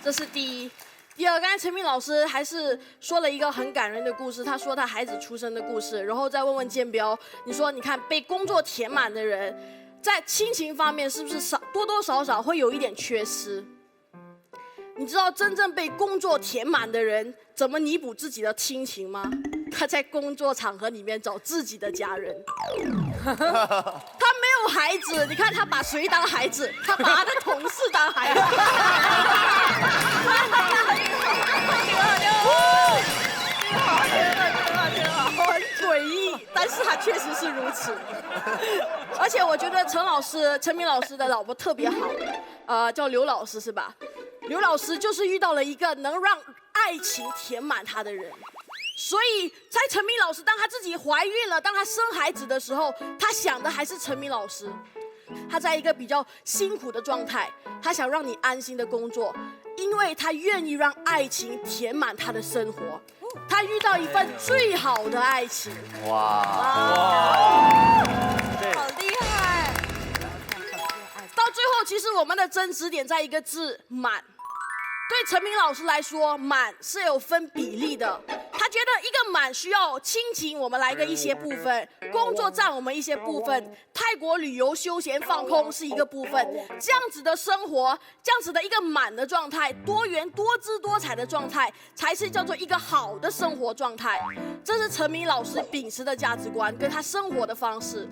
这是第一。第二，刚才陈明老师还是说了一个很感人的故事，他说他孩子出生的故事，然后再问问建彪，你说你看被工作填满的人，在亲情方面是不是多多少少会有一点缺失？你知道真正被工作填满的人怎么弥补自己的亲情吗？他在工作场合里面找自己的家人。他没有孩子，你看他把谁当孩子？他把他的同事当孩子。很诡异，但是他确实是如此。而且我觉得陈明老师的老婆特别好，叫刘老师是吧？刘老师就是遇到了一个能让爱情填满他的人。所以在陈明老师当她自己怀孕了，当她生孩子的时候，她想的还是陈明老师。他在一个比较辛苦的状态，他想让你安心的工作，因为他愿意让爱情填满他的生活。他遇到一份最好的爱情。哇！好厉害！到最后，其实我们的争执点在一个字“满”。对陈明老师来说，满是有分比例的。他觉得一个满需要亲情，我们来个一些部分；工作占我们一些部分；泰国旅游休闲放空是一个部分。这样子的生活，这样子的一个满的状态，多元多姿多彩的状态，才是叫做一个好的生活状态。这是陈明老师秉持的价值观跟他生活的方式。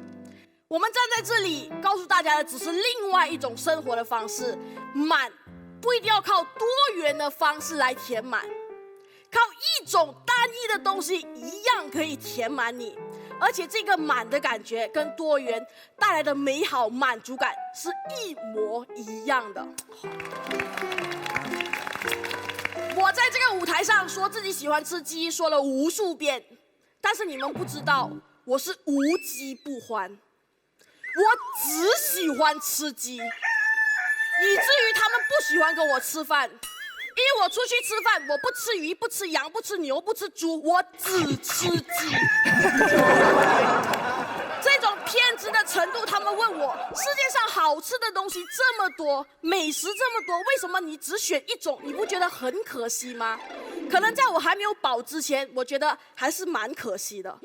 我们站在这里告诉大家的，只是另外一种生活的方式。满不一定要靠多元的方式来填满，靠一种单一的东西一样可以填满你，而且这个满的感觉跟多元带来的美好满足感是一模一样的。我在这个舞台上说自己喜欢吃鸡，说了无数遍，但是你们不知道，我是无鸡不欢，我只喜欢吃鸡。以至于他们不喜欢跟我吃饭，因为我出去吃饭，我不吃鱼，不吃羊，不吃牛，不吃猪，我只吃鸡。这种偏执的程度，他们问我，世界上好吃的东西这么多，美食这么多，为什么你只选一种？你不觉得很可惜吗？可能在我还没有饱之前，我觉得还是蛮可惜的。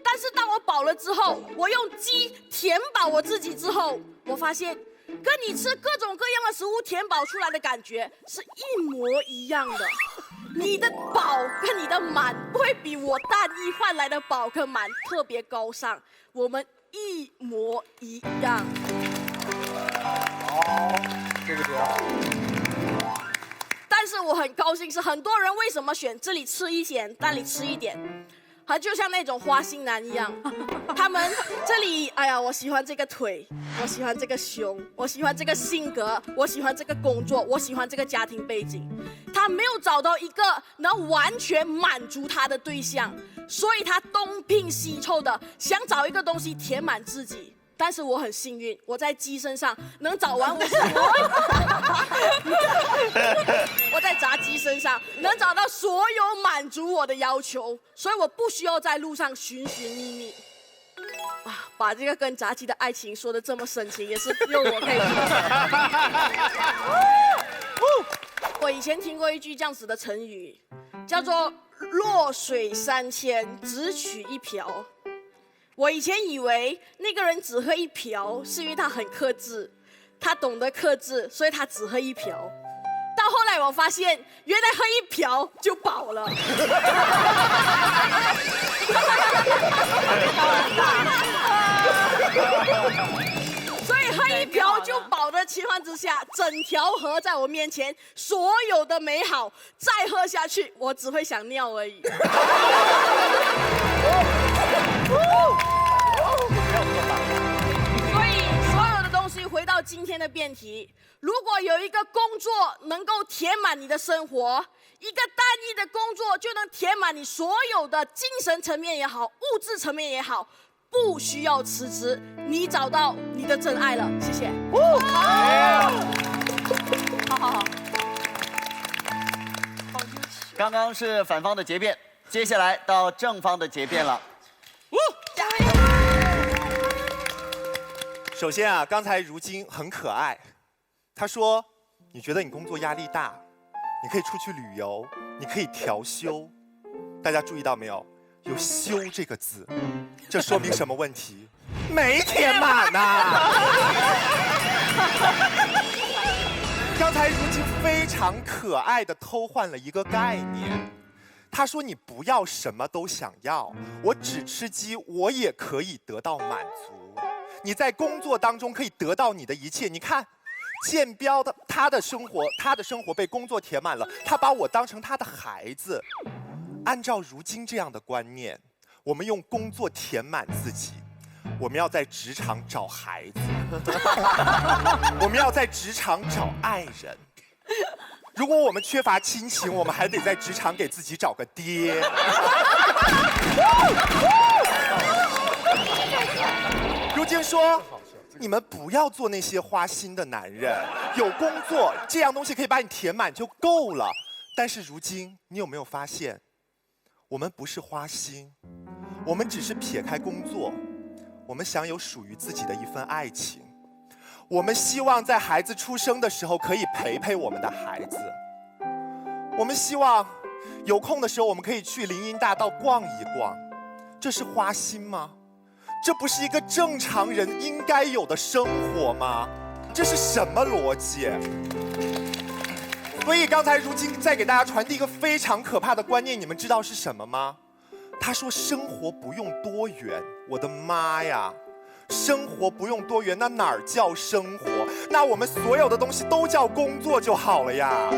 但是当我饱了之后，我用鸡填饱我自己之后，我发现跟你吃各种各样的食物填饱出来的感觉是一模一样的。你的饱跟你的满不会比我单一换来的饱跟满特别高尚，我们一模一样。这个点。但是我很高兴是很多人为什么选这里吃一点，那里吃一点。就像那种花心男一样，他们这里，哎呀，我喜欢这个腿，我喜欢这个胸，我喜欢这个性格，我喜欢这个工作，我喜欢这个家庭背景。他没有找到一个能完全满足他的对象，所以他东拼西凑的想找一个东西填满自己。但是我很幸运，我在鸡身上能找完我我在炸鸡身上能找到所有满足我的要求，所以我不需要在路上寻寻觅觅。把这个跟炸鸡的爱情说的这么深情，也是只有我可以说。我以前听过一句这样子的成语，叫做“弱水三千，只取一瓢”。我以前以为那个人只喝一瓢是因为他很克制，他懂得克制，所以他只喝一瓢。到后来我发现，原来喝一瓢就饱了。所以喝一瓢就饱的情况之下，整条河在我面前，所有的美好再喝下去，我只会想尿而已。所以所有的东西回到今天的辩题，如果有一个工作能够填满你的生活，一个单一的工作就能填满你所有的精神层面也好，物质层面也好，不需要辞职，你找到你的真爱了。谢谢。好。刚刚是反方的结辩，接下来到正方的结辩了。首先啊，刚才如今很可爱，她说：“你觉得你工作压力大，你可以出去旅游，你可以调休。”大家注意到没有？有“休”这个字，这说明什么问题？没填满呐！刚才如今非常可爱的偷换了一个概念。他说：“你不要什么都想要，我只吃鸡，我也可以得到满足。你在工作当中可以得到你的一切。你看，建彪的他的生活被工作填满了，他把我当成他的孩子。按照如今这样的观念，我们用工作填满自己，我们要在职场找孩子，我们要在职场找爱人。”如果我们缺乏亲情，我们还得在职场给自己找个爹。如今说，你们不要做那些花心的男人，有工作这样东西可以把你填满就够了。但是如今，你有没有发现，我们不是花心，我们只是撇开工作，我们想有属于自己的一份爱情。我们希望在孩子出生的时候可以陪陪我们的孩子，我们希望有空的时候我们可以去林荫大道逛一逛。这是花心吗？这不是一个正常人应该有的生活吗？这是什么逻辑？所以刚才如今在给大家传递一个非常可怕的观念，你们知道是什么吗？他说生活不用多元，我的妈呀！生活不用多元，那哪儿叫生活？那我们所有的东西都叫工作就好了呀。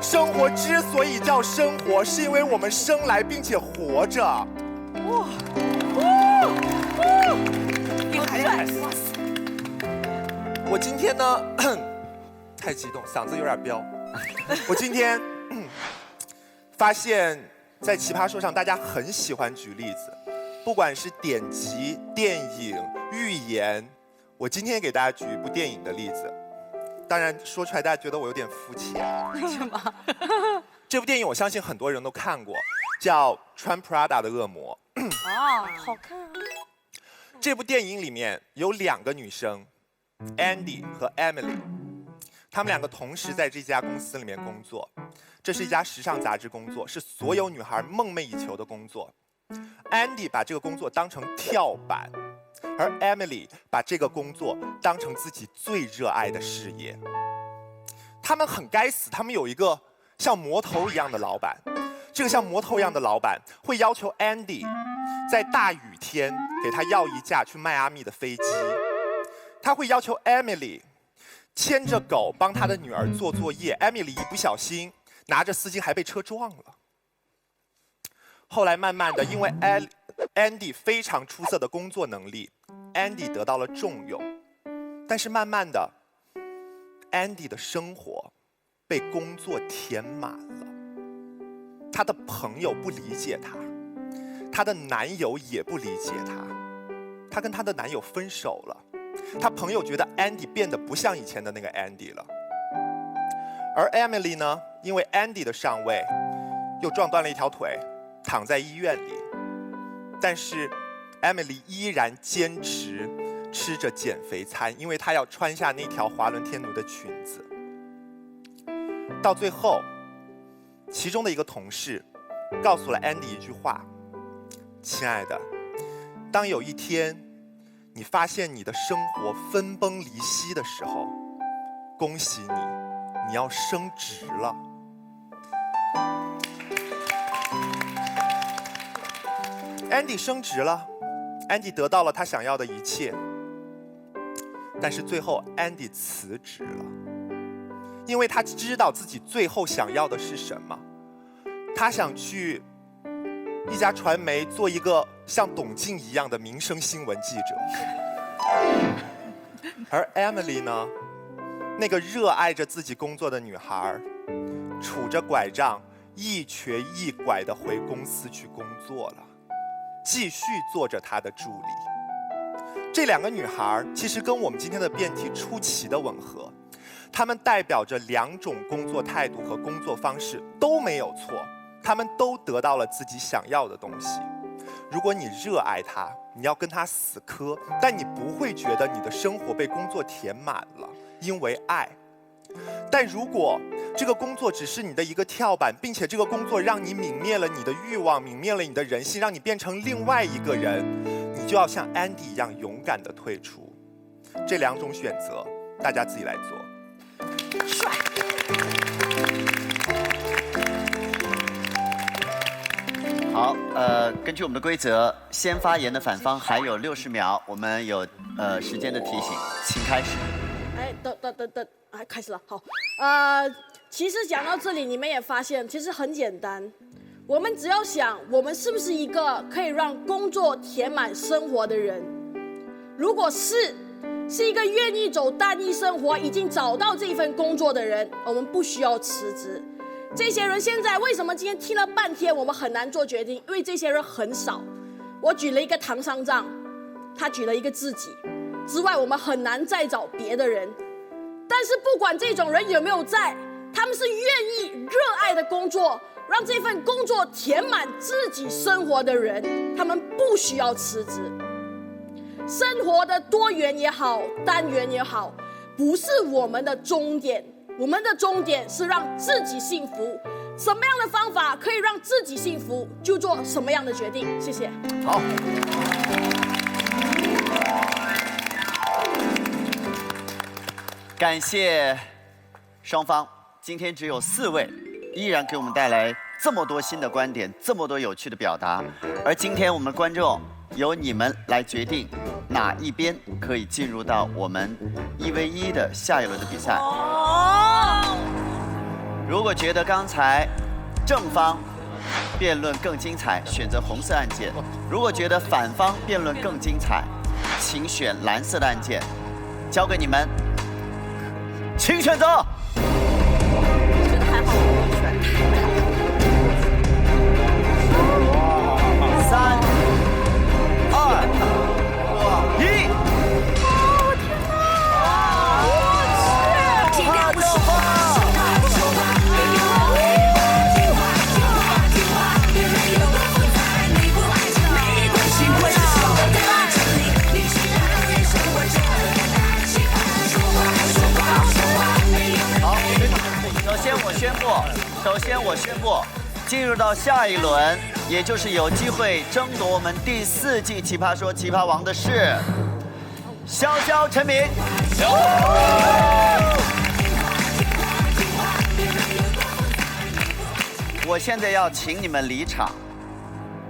生活之所以叫生活，是因为我们生来并且活着。哇！厉害！我今天呢，太激动，嗓子有点飙。我今天发现，在奇葩说上，大家很喜欢举例子。不管是典籍、电影、寓言，我今天也给大家举一部电影的例子。当然说出来大家觉得我有点肤浅。为什么？这部电影我相信很多人都看过，叫《穿 Prada 的恶魔》。啊，好看啊！这部电影里面有2个女生 ，Andy 和 Emily， 她们2个同时在这家公司里面工作。这是一家时尚杂志工作，是所有女孩梦寐以求的工作。Andy 把这个工作当成跳板，而 Emily 把这个工作当成自己最热爱的事业。他们很该死，他们有一个像魔头一样的老板。这个像魔头一样的老板会要求 Andy 在大雨天给他要一架去迈阿密的飞机，他会要求 Emily 牵着狗帮他的女儿做作业。Emily 一不小心拿着丝巾还被车撞了。后来慢慢的，因为 Andy 非常出色的工作能力 ，Andy 得到了重用。但是慢慢的 ，Andy 的生活被工作填满了。她的朋友不理解她，她的男友也不理解她，她跟她的男友分手了。她朋友觉得 Andy 变得不像以前的那个 Andy 了。而 Emily 呢，因为 Andy 的上位，又撞断了一条腿。躺在医院里，但是 Emily 依然坚持吃着减肥餐，因为她要穿下那条华伦天奴的裙子。到最后，其中的一个同事告诉了 Andy 一句话：“亲爱的，当有一天你发现你的生活分崩离析的时候，恭喜你，你要升职了。” Andy 升职了 ，Andy 得到了他想要的一切，但是最后 Andy 辞职了，因为他知道自己最后想要的是什么，他想去一家传媒做一个像董卿一样的民生新闻记者，而 Emily 呢，那个热爱着自己工作的女孩，杵着拐杖，一瘸一拐地回公司去工作了。继续做着她的助理。这2个女孩其实跟我们今天的辩题出奇的吻合，她们代表着2种工作态度和工作方式都没有错，她们都得到了自己想要的东西。如果你热爱它，你要跟它死磕，但你不会觉得你的生活被工作填满了，因为爱。但如果这个工作只是你的一个跳板，并且这个工作让你泯灭了你的欲望，泯灭了你的人性，让你变成另外一个人，你就要像 Andy 一样勇敢地退出。这2种选择，大家自己来做。帅！好，根据我们的规则，先发言的反方还有60秒，我们有时间的提醒，请开始。哎，等，开始了。好，其实讲到这里，你们也发现，其实很简单，我们只要想，我们是不是一个可以让工作填满生活的人？如果是一个愿意走单一生活、已经找到这份工作的人，我们不需要辞职。这些人现在为什么今天听了半天，我们很难做决定？因为这些人很少。我举了一个唐三藏，他举了一个自己。之外，我们很难再找别的人。但是不管这种人有没有在，他们是愿意、热爱的工作，让这份工作填满自己生活的人，他们不需要辞职。生活的多元也好，单元也好，不是我们的终点，我们的终点是让自己幸福。什么样的方法可以让自己幸福，就做什么样的决定。谢谢。好。感谢双方，今天只有4位，依然给我们带来这么多新的观点，这么多有趣的表达。而今天我们观众由你们来决定哪一边可以进入到我们1v1的下一轮的比赛。如果觉得刚才正方辩论更精彩，选择红色按键；如果觉得反方辩论更精彩，请选蓝色的按键。交给你们，请选择。还好我选3、2、1。首先我宣布，进入到下一轮，也就是有机会争夺我们第4季《奇葩说》奇葩王的是潇潇陈明。我现在要请你们离场，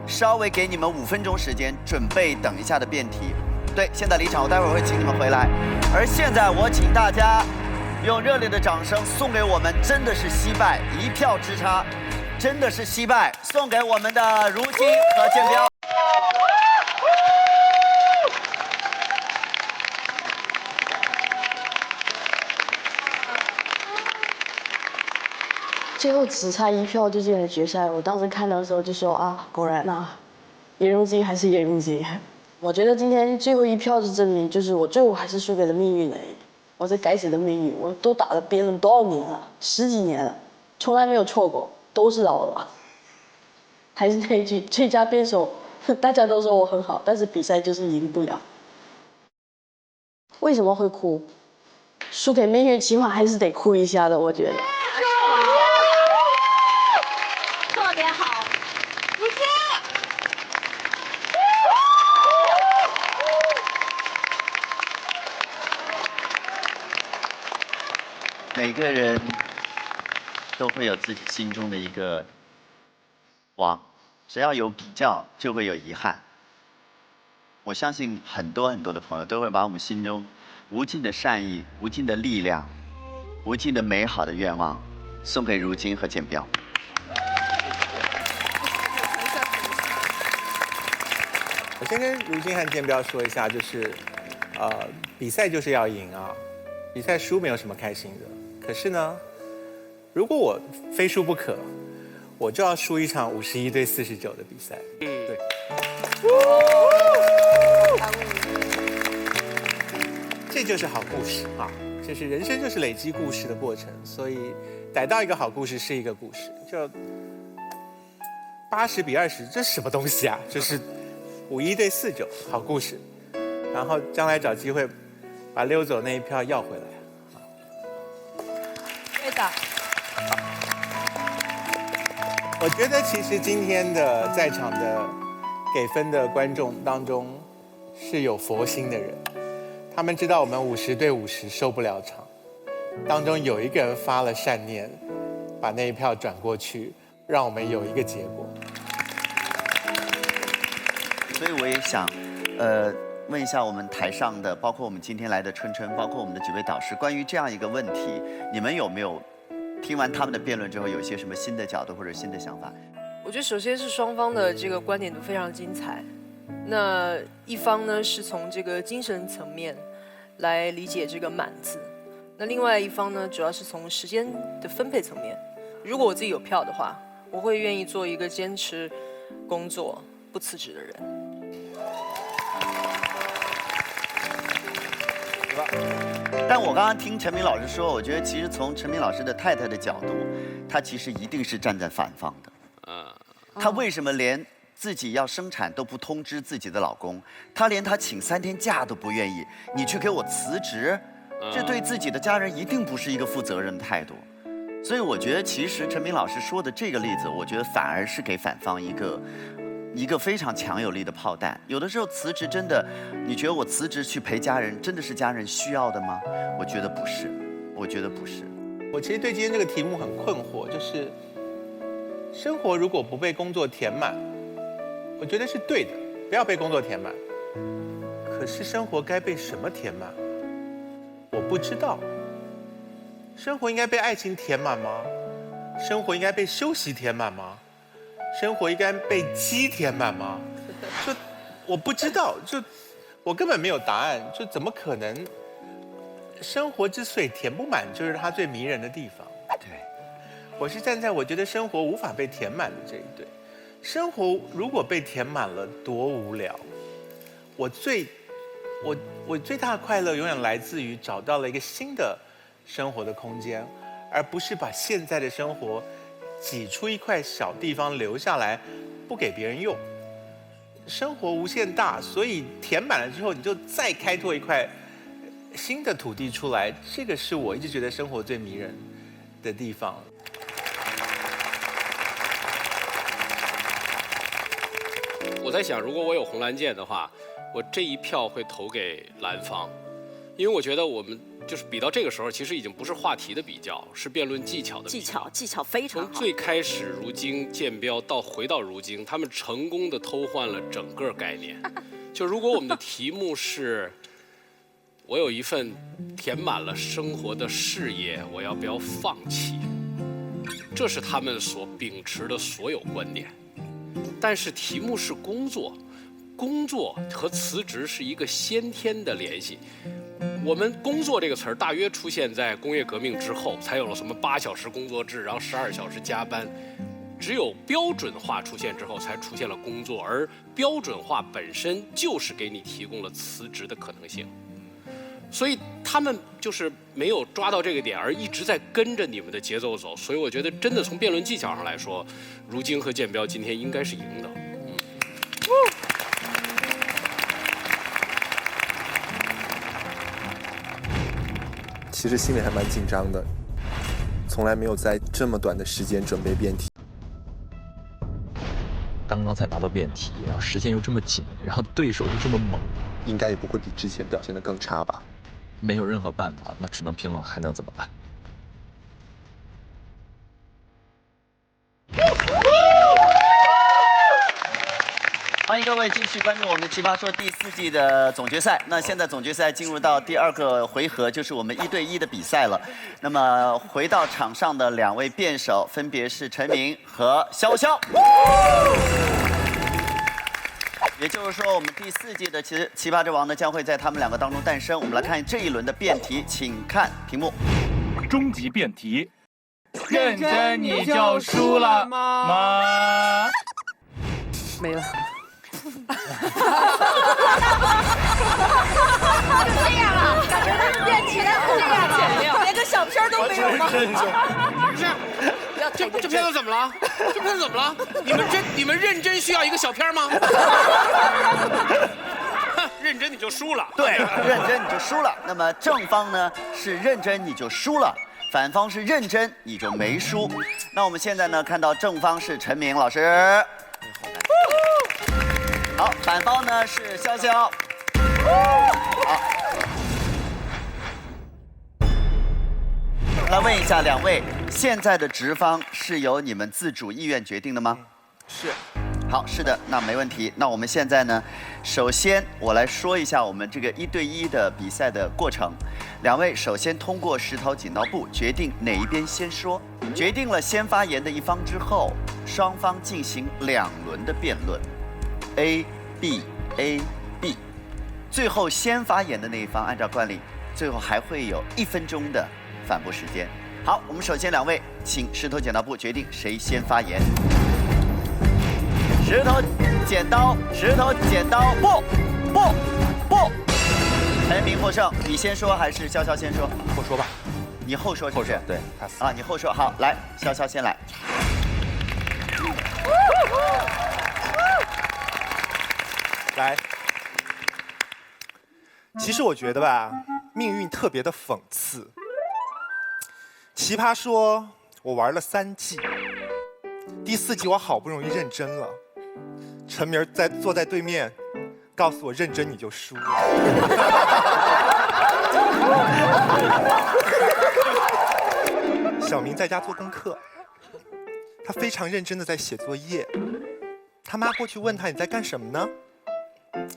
稍微给你们5分钟时间准备等一下的辩题。对，现在离场，我待会儿会请你们回来。而现在我请大家用热烈的掌声送给我们，真的是惜败1票之差，真的是惜败，送给我们的如今和建彪。最后只差1票就进了决赛，我当时看到的时候就说啊，果然啊，颜如晶还是颜如晶。我觉得今天最后1票是证明，就是我最后还是输给了命运而已。我这该死的命运，我都打了辩论多少年了，10几年了，从来没有错过，都是老了。还是那一句，最佳辩手，大家都说我很好，但是比赛就是赢不了。为什么会哭？输给命运，起码还是得哭一下的，我觉得。特别好，如晶。每个人都会有自己心中的一个王，只要有比较，就会有遗憾。我相信很多的朋友都会把我们心中无尽的善意、无尽的力量、无尽的美好的愿望，送给如今和建彪。我先跟如今和建彪说一下，就是，比赛就是要赢啊，比赛输没有什么开心的。可是呢，如果我非输不可，我就要输一场51对49的比赛。对。这就是好故事啊！就是人生就是累积故事的过程，所以逮到一个好故事是一个故事。就80比20，这是什么东西啊？就是51对49，好故事。然后将来找机会把溜走那一票要回来。对的。我觉得其实今天的在场的给分的观众当中是有佛心的人，他们知道我们50对50收不了场，当中有一个人发了善念，把那一票转过去，让我们有一个结果。所以我也想，问一下我们台上的，包括我们今天来的春春，包括我们的几位导师，关于这样一个问题，你们有没有听完他们的辩论之后，有一些什么新的角度或者新的想法？我觉得首先是双方的这个观点都非常精彩。那一方呢是从这个精神层面来理解这个满字，那另外一方呢主要是从时间的分配层面。如果我自己有票的话，我会愿意做一个坚持工作不辞职的人。但我刚刚听陈明老师说，我觉得其实从陈明老师的太太的角度，她其实一定是站在反方的。她为什么连自己要生产都不通知自己的老公？她连她请3天假都不愿意，你去给我辞职，这对自己的家人一定不是一个负责任的态度。所以我觉得，其实陈明老师说的这个例子，我觉得反而是给反方一个非常强有力的炮弹。有的时候辞职真的，你觉得我辞职去陪家人，真的是家人需要的吗？我觉得不是，我觉得不是。我其实对今天这个题目很困惑，就是生活如果不被工作填满，我觉得是对的，不要被工作填满。可是生活该被什么填满？我不知道。生活应该被爱情填满吗？生活应该被休息填满吗？生活应该被鸡填满吗？就我不知道，就我根本没有答案，就怎么可能？生活之所以填不满，就是它最迷人的地方。对，我是站在我觉得生活无法被填满的这一队。生活如果被填满了，多无聊！我最大的快乐永远来自于找到了一个新的生活的空间，而不是把现在的生活挤出一块小地方留下来，不给别人用。生活无限大，所以填满了之后，你就再开拓一块新的土地出来。这个是我一直觉得生活最迷人的地方。我在想，如果我有红蓝键的话，我这一票会投给蓝方，因为我觉得我们就是比到这个时候，其实已经不是话题的比较，是辩论技巧的比较。技巧非常好。从最开始如今建标到回到如今，他们成功的偷换了整个概念。就如果我们的题目是，我有一份填满了生活的事业，我要不要放弃？这是他们所秉持的所有观点。但是题目是工作，工作和辞职是一个先天的联系。我们工作这个词儿大约出现在工业革命之后，才有了什么8小时工作制，然后12小时加班。只有标准化出现之后，才出现了工作，而标准化本身就是给你提供了辞职的可能性。所以他们就是没有抓到这个点，而一直在跟着你们的节奏走。所以我觉得，真的从辩论技巧上来说，如今和建标今天应该是赢的。其实心里还蛮紧张的，从来没有在这么短的时间准备辩题。刚刚才拿到辩题，然后时间又这么紧，然后对手又这么猛，应该也不会比之前表现得更差吧？没有任何办法，那只能拼了，还能怎么办？欢迎各位继续关注我们《奇葩说》第4季的总决赛。那现在总决赛进入到第2个回合，就是我们1对1的比赛了。那么回到场上的2位辩手分别是陈明和潇潇。也就是说，我们第4季的奇葩之王呢，将会在他们2个当中诞生。我们来看这一轮的辩题，请看题目。终极辩题：认真你就输了吗？没了。就这样了，感觉他辩题是这样了，连个小片都没有吗？不是，这片子怎么了？这片子怎么了？你们认真需要一个小片吗？认真你就输了。对，认真你就输了。那么正方呢是认真你就输了，反方是认真你就没输。那我们现在呢看到正方是陈明老师。好，反方呢是潇潇。好，来问一下2位，现在的职方是由你们自主意愿决定的吗？是。好，是的，那没问题。那我们现在呢，首先我来说一下我们这个1对1的比赛的过程。2位首先通过石头剪刀布决定哪一边先说，决定了先发言的一方之后，双方进行2轮的辩论 ，A B A B， 最后先发言的那一方按照惯例，最后还会有1分钟的反驳时间。好，我们首先2位请石头剪刀布决定谁先发言。石头剪刀布，陈明获胜，你先说还是潇潇先说？后说吧。你后说是不是？后说，对，啊，你后说。好，来，潇潇先来。来，其实我觉得吧，命运特别的讽刺。奇葩说，我玩了3季，第4季我好不容易认真了，陈明坐在对面，告诉我认真你就输了。小明在家做功课，他非常认真的在写作业。他妈过去问他你在干什么呢？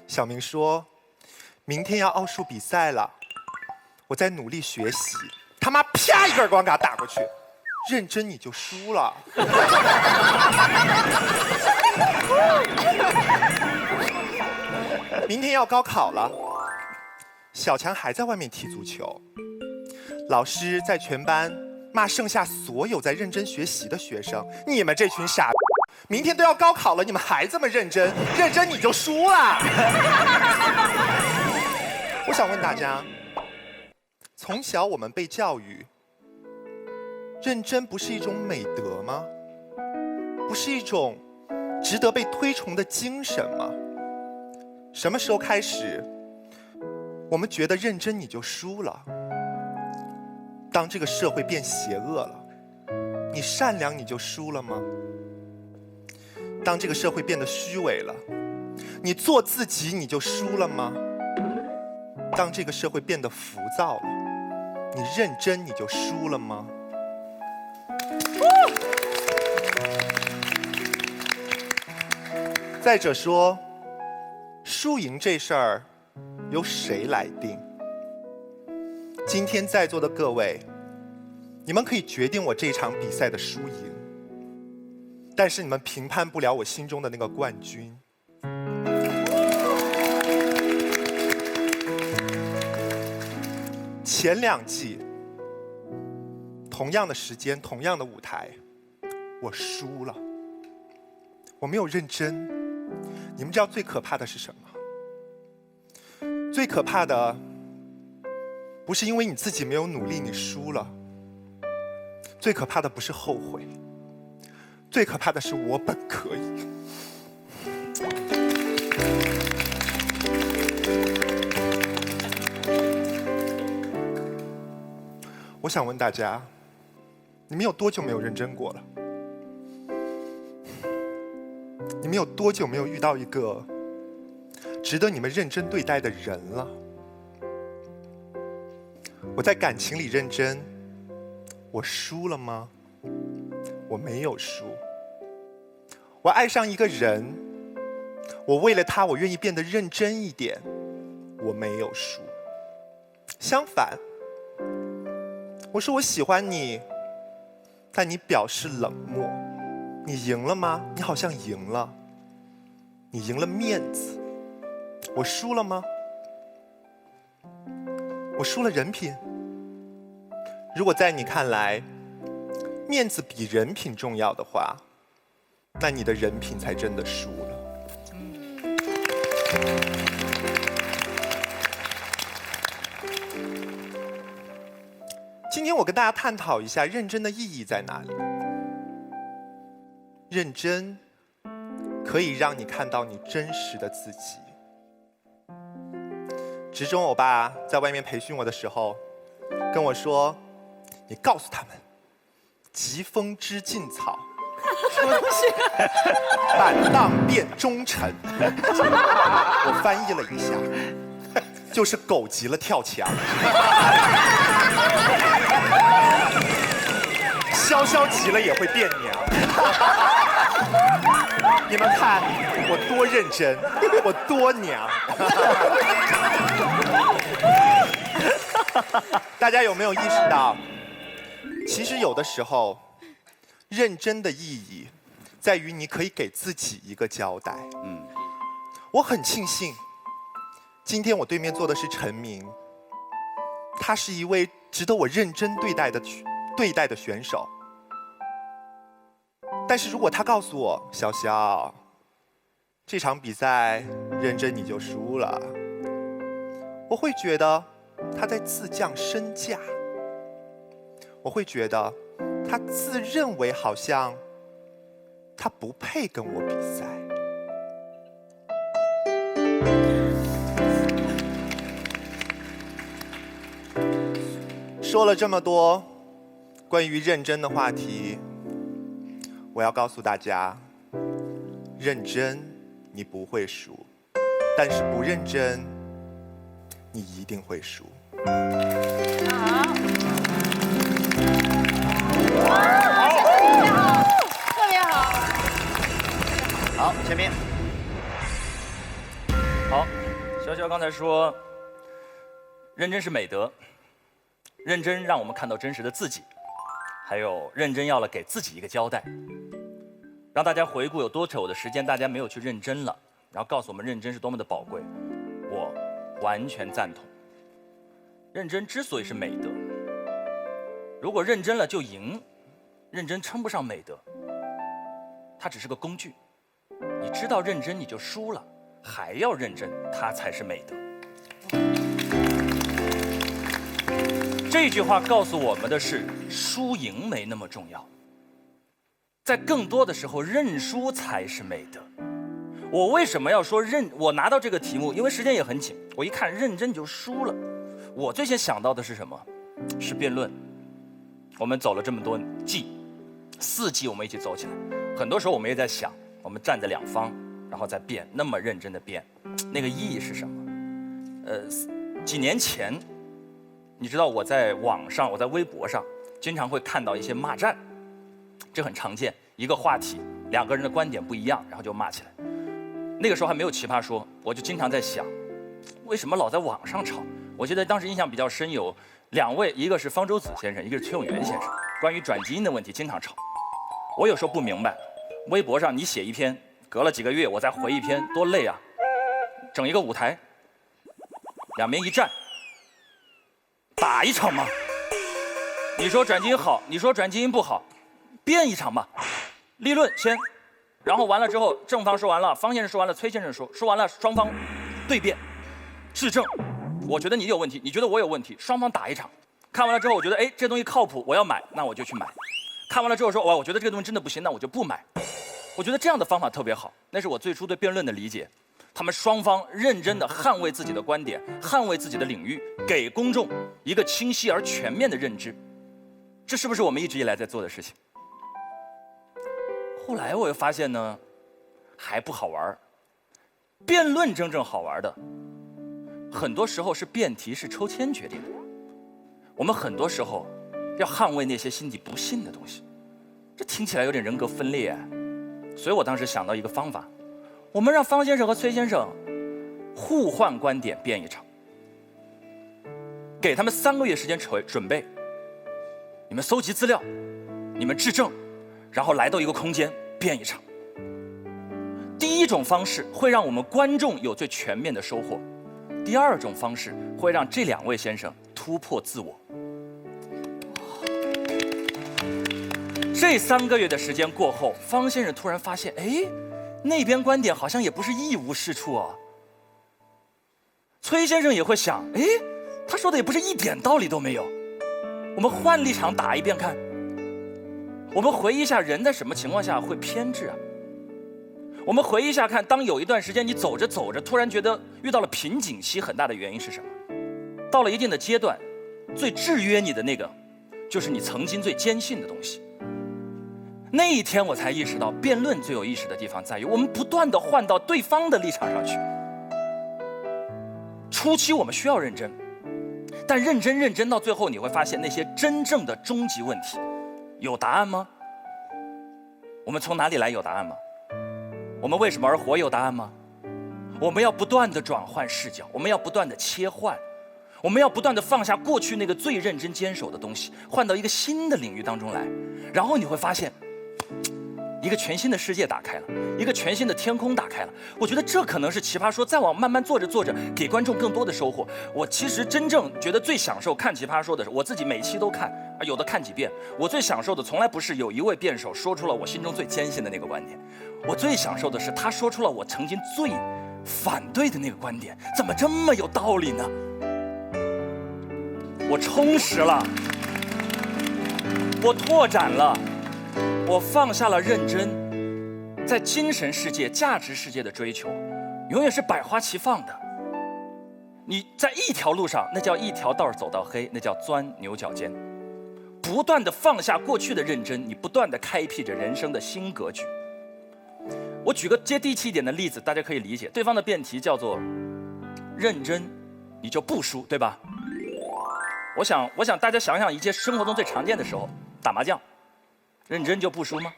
小明说，明天要奥数比赛了，我在努力学习。他妈啪一个耳光给他打过去，认真你就输了。明天要高考了，小强还在外面踢足球，老师在全班骂剩下所有在认真学习的学生，你们这群傻逼，明天都要高考了，你们还这么认真，认真你就输了。我想问大家，从小我们被教育，认真不是一种美德吗？不是一种值得被推崇的精神吗？什么时候开始，我们觉得认真你就输了？当这个社会变邪恶了，你善良你就输了吗？当这个社会变得虚伪了，你做自己你就输了吗？当这个社会变得浮躁了，你认真你就输了吗？再者说，输赢这事儿由谁来定？今天在座的各位，你们可以决定我这场比赛的输赢，但是你们评判不了我心中的那个冠军。前2季，同样的时间，同样的舞台，我输了，我没有认真。你们知道最可怕的是什么？最可怕的不是因为你自己没有努力你输了，最可怕的不是后悔，最可怕的是我本可以。我想问大家，你们有多久没有认真过了？你们有多久没有遇到一个值得你们认真对待的人了？我在感情里认真，我输了吗？我没有输。我爱上一个人，我为了他，我愿意变得认真一点，我没有输。相反，我说我喜欢你，但你表示冷漠，你赢了吗？你好像赢了，你赢了面子。我输了吗？我输了人品。如果在你看来，面子比人品重要的话，那你的人品才真的输了。今天我跟大家探讨一下认真的意义在哪里。认真可以让你看到你真实的自己。职中欧巴在外面培训我的时候跟我说，你告诉他们疾风知劲草，什么东西？板荡变忠臣。我翻译了一下，就是狗急了跳墙。潇潇急了也会变娘。你们看我多认真，我多娘。大家有没有意识到，其实有的时候，认真的意义在于你可以给自己一个交代。我很庆幸，今天我对面坐的是陈明，他是一位值得我认真对待的选手。但是如果他告诉我，潇潇，这场比赛认真你就输了，我会觉得他在自降身价，我会觉得他自认为好像他不配跟我比赛。说了这么多关于认真的话题，我要告诉大家，认真你不会输，但是不认真你一定会输。好，特别好。好，前面。好，潇潇刚才说，认真是美德，认真让我们看到真实的自己，还有认真要了给自己一个交代，让大家回顾有多久的时间大家没有去认真了，然后告诉我们认真是多么的宝贵，我完全赞同。认真之所以是美德，如果认真了就赢，认真称不上美德，它只是个工具。你知道认真你就输了，还要认真，它才是美德。这句话告诉我们的是，输赢没那么重要，在更多的时候，认输才是美德。我为什么要说我拿到这个题目，因为时间也很紧，我一看认真就输了。我最先想到的是什么？是辩论。我们走了这么多季，4季我们一起走起来，很多时候我们也在想，我们站在两方，然后再辩，那么认真的辩，那个意义是什么？几年前，你知道我在网上，我在微博上，经常会看到一些骂战，这很常见。一个话题，2个人的观点不一样，然后就骂起来。那个时候还没有奇葩说，我就经常在想，为什么老在网上吵？我记得当时印象比较深有2位，一个是方舟子先生，一个是崔永元先生，关于转基因的问题经常吵。我有时候不明白，微博上你写一篇，隔了几个月我再回一篇，多累啊！整一个舞台，2面一站，打一场嘛。你说转基因好，你说转基因不好，辩一场吧，立论先，然后完了之后，正方说完了，方先生说完了，崔先生说完了，双方对辩，质证。我觉得你有问题，你觉得我有问题，双方打一场。看完了之后，我觉得这东西靠谱，我要买，那我就去买。看完了之后说，我觉得这个东西真的不行，那我就不买。我觉得这样的方法特别好，那是我最初对辩论的理解。他们双方认真地捍卫自己的观点，捍卫自己的领域，给公众一个清晰而全面的认知。这是不是我们一直以来在做的事情？后来我又发现呢，还不好玩。辩论真正好玩的，很多时候是辩题是抽签决定的。我们很多时候要捍卫那些心底不信的东西，这听起来有点人格分裂啊。所以我当时想到一个方法，我们让方先生和崔先生互换观点辩一场，给他们3个月时间准备，你们搜集资料，你们质证，然后来到一个空间辩一场。第一种方式会让我们观众有最全面的收获，第2种方式会让这2位先生突破自我。这3个月的时间过后，方先生突然发现，那边观点好像也不是一无是处啊。崔先生也会想，他说的也不是一点道理都没有。我们换立场打一遍看，我们回忆一下人在什么情况下会偏执啊？我们回忆一下看，当有一段时间你走着走着，突然觉得遇到了瓶颈期，很大的原因是什么？到了一定的阶段，最制约你的那个，就是你曾经最坚信的东西。那一天我才意识到，辩论最有意思的地方在于，我们不断地换到对方的立场上去。初期我们需要认真，但认真到最后，你会发现那些真正的终极问题，有答案吗？我们从哪里来有答案吗？我们为什么而活有答案吗？我们要不断地转换视角，我们要不断地切换，我们要不断地放下过去那个最认真坚守的东西，换到一个新的领域当中来，然后你会发现，一个全新的世界打开了，一个全新的天空打开了。我觉得这可能是奇葩说再往慢慢做着给观众更多的收获。我其实真正觉得最享受看奇葩说的是，我自己每期都看，有的看几遍。我最享受的从来不是有一位辩手说出了我心中最坚信的那个观点，我最享受的是他说出了我曾经最反对的那个观点怎么这么有道理呢？我充实了，我拓展了，我放下了认真，在精神世界、价值世界的追求，永远是百花齐放的。你在一条路上，那叫一条道走到黑，那叫钻牛角尖。不断的放下过去的认真，你不断的开辟着人生的新格局。我举个接地气一点的例子，大家可以理解。对方的辩题叫做“认真，你就不输”，对吧？我想大家想想一些生活中最常见的时候，打麻将，认真就不输吗？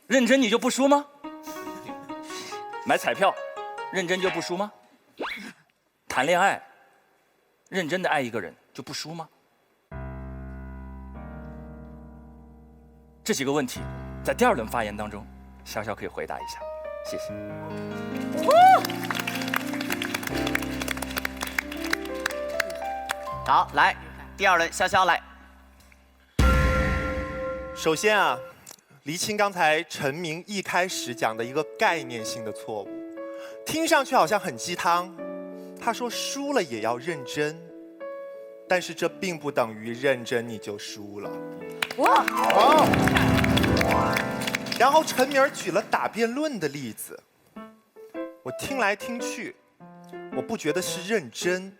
认真你就不输吗？买彩票，认真就不输吗？谈恋爱，认真的爱一个人就不输吗？这几个问题，在第二轮发言当中，潇潇可以回答一下，谢谢。好，来，第二轮，潇潇来。首先啊，厘清刚才陈明一开始讲的一个概念性的错误，听上去好像很鸡汤。他说输了也要认真，但是这并不等于认真你就输了。哇！然后陈明举了打辩论的例子，我听来听去，我不觉得是认真，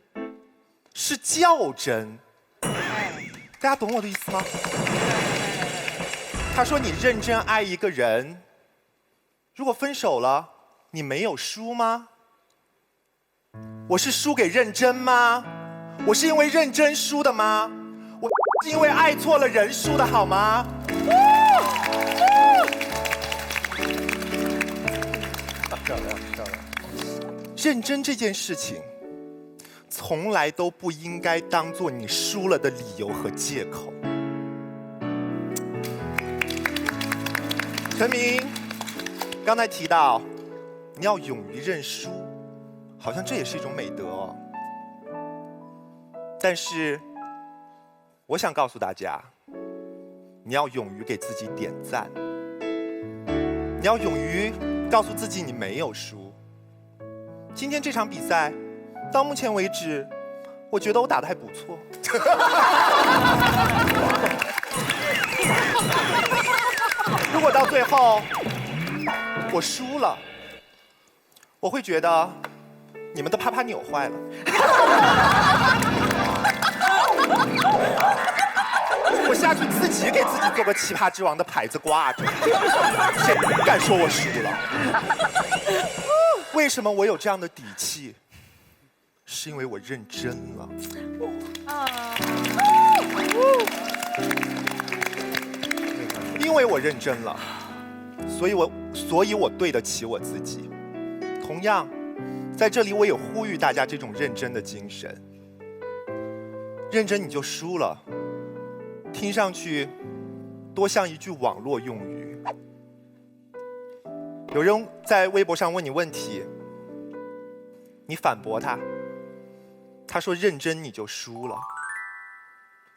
是较真。大家懂我的意思吗？他说你认真爱一个人，如果分手了，你没有输吗？我是输给认真吗？我是因为认真输的吗？我是因为爱错了人输的好吗？漂亮漂亮。认真这件事情，从来都不应该当做你输了的理由和借口。陈明刚才提到，你要勇于认输，好像这也是一种美德哦。但是，我想告诉大家，你要勇于给自己点赞，你要勇于告诉自己你没有输。今天这场比赛，到目前为止，我觉得我打得还不错。如果到最后我输了，我会觉得你们的啪啪扭坏了。我下去自己给自己做个奇葩之王的牌子挂着，谁敢说我输了？为什么我有这样的底气？是因为我认真了。因为我认真了，所以我对得起我自己。同样，在这里我也呼吁大家这种认真的精神。认真你就输了，听上去多像一句网络用语。有人在微博上问你问题，你反驳他，他说认真你就输了，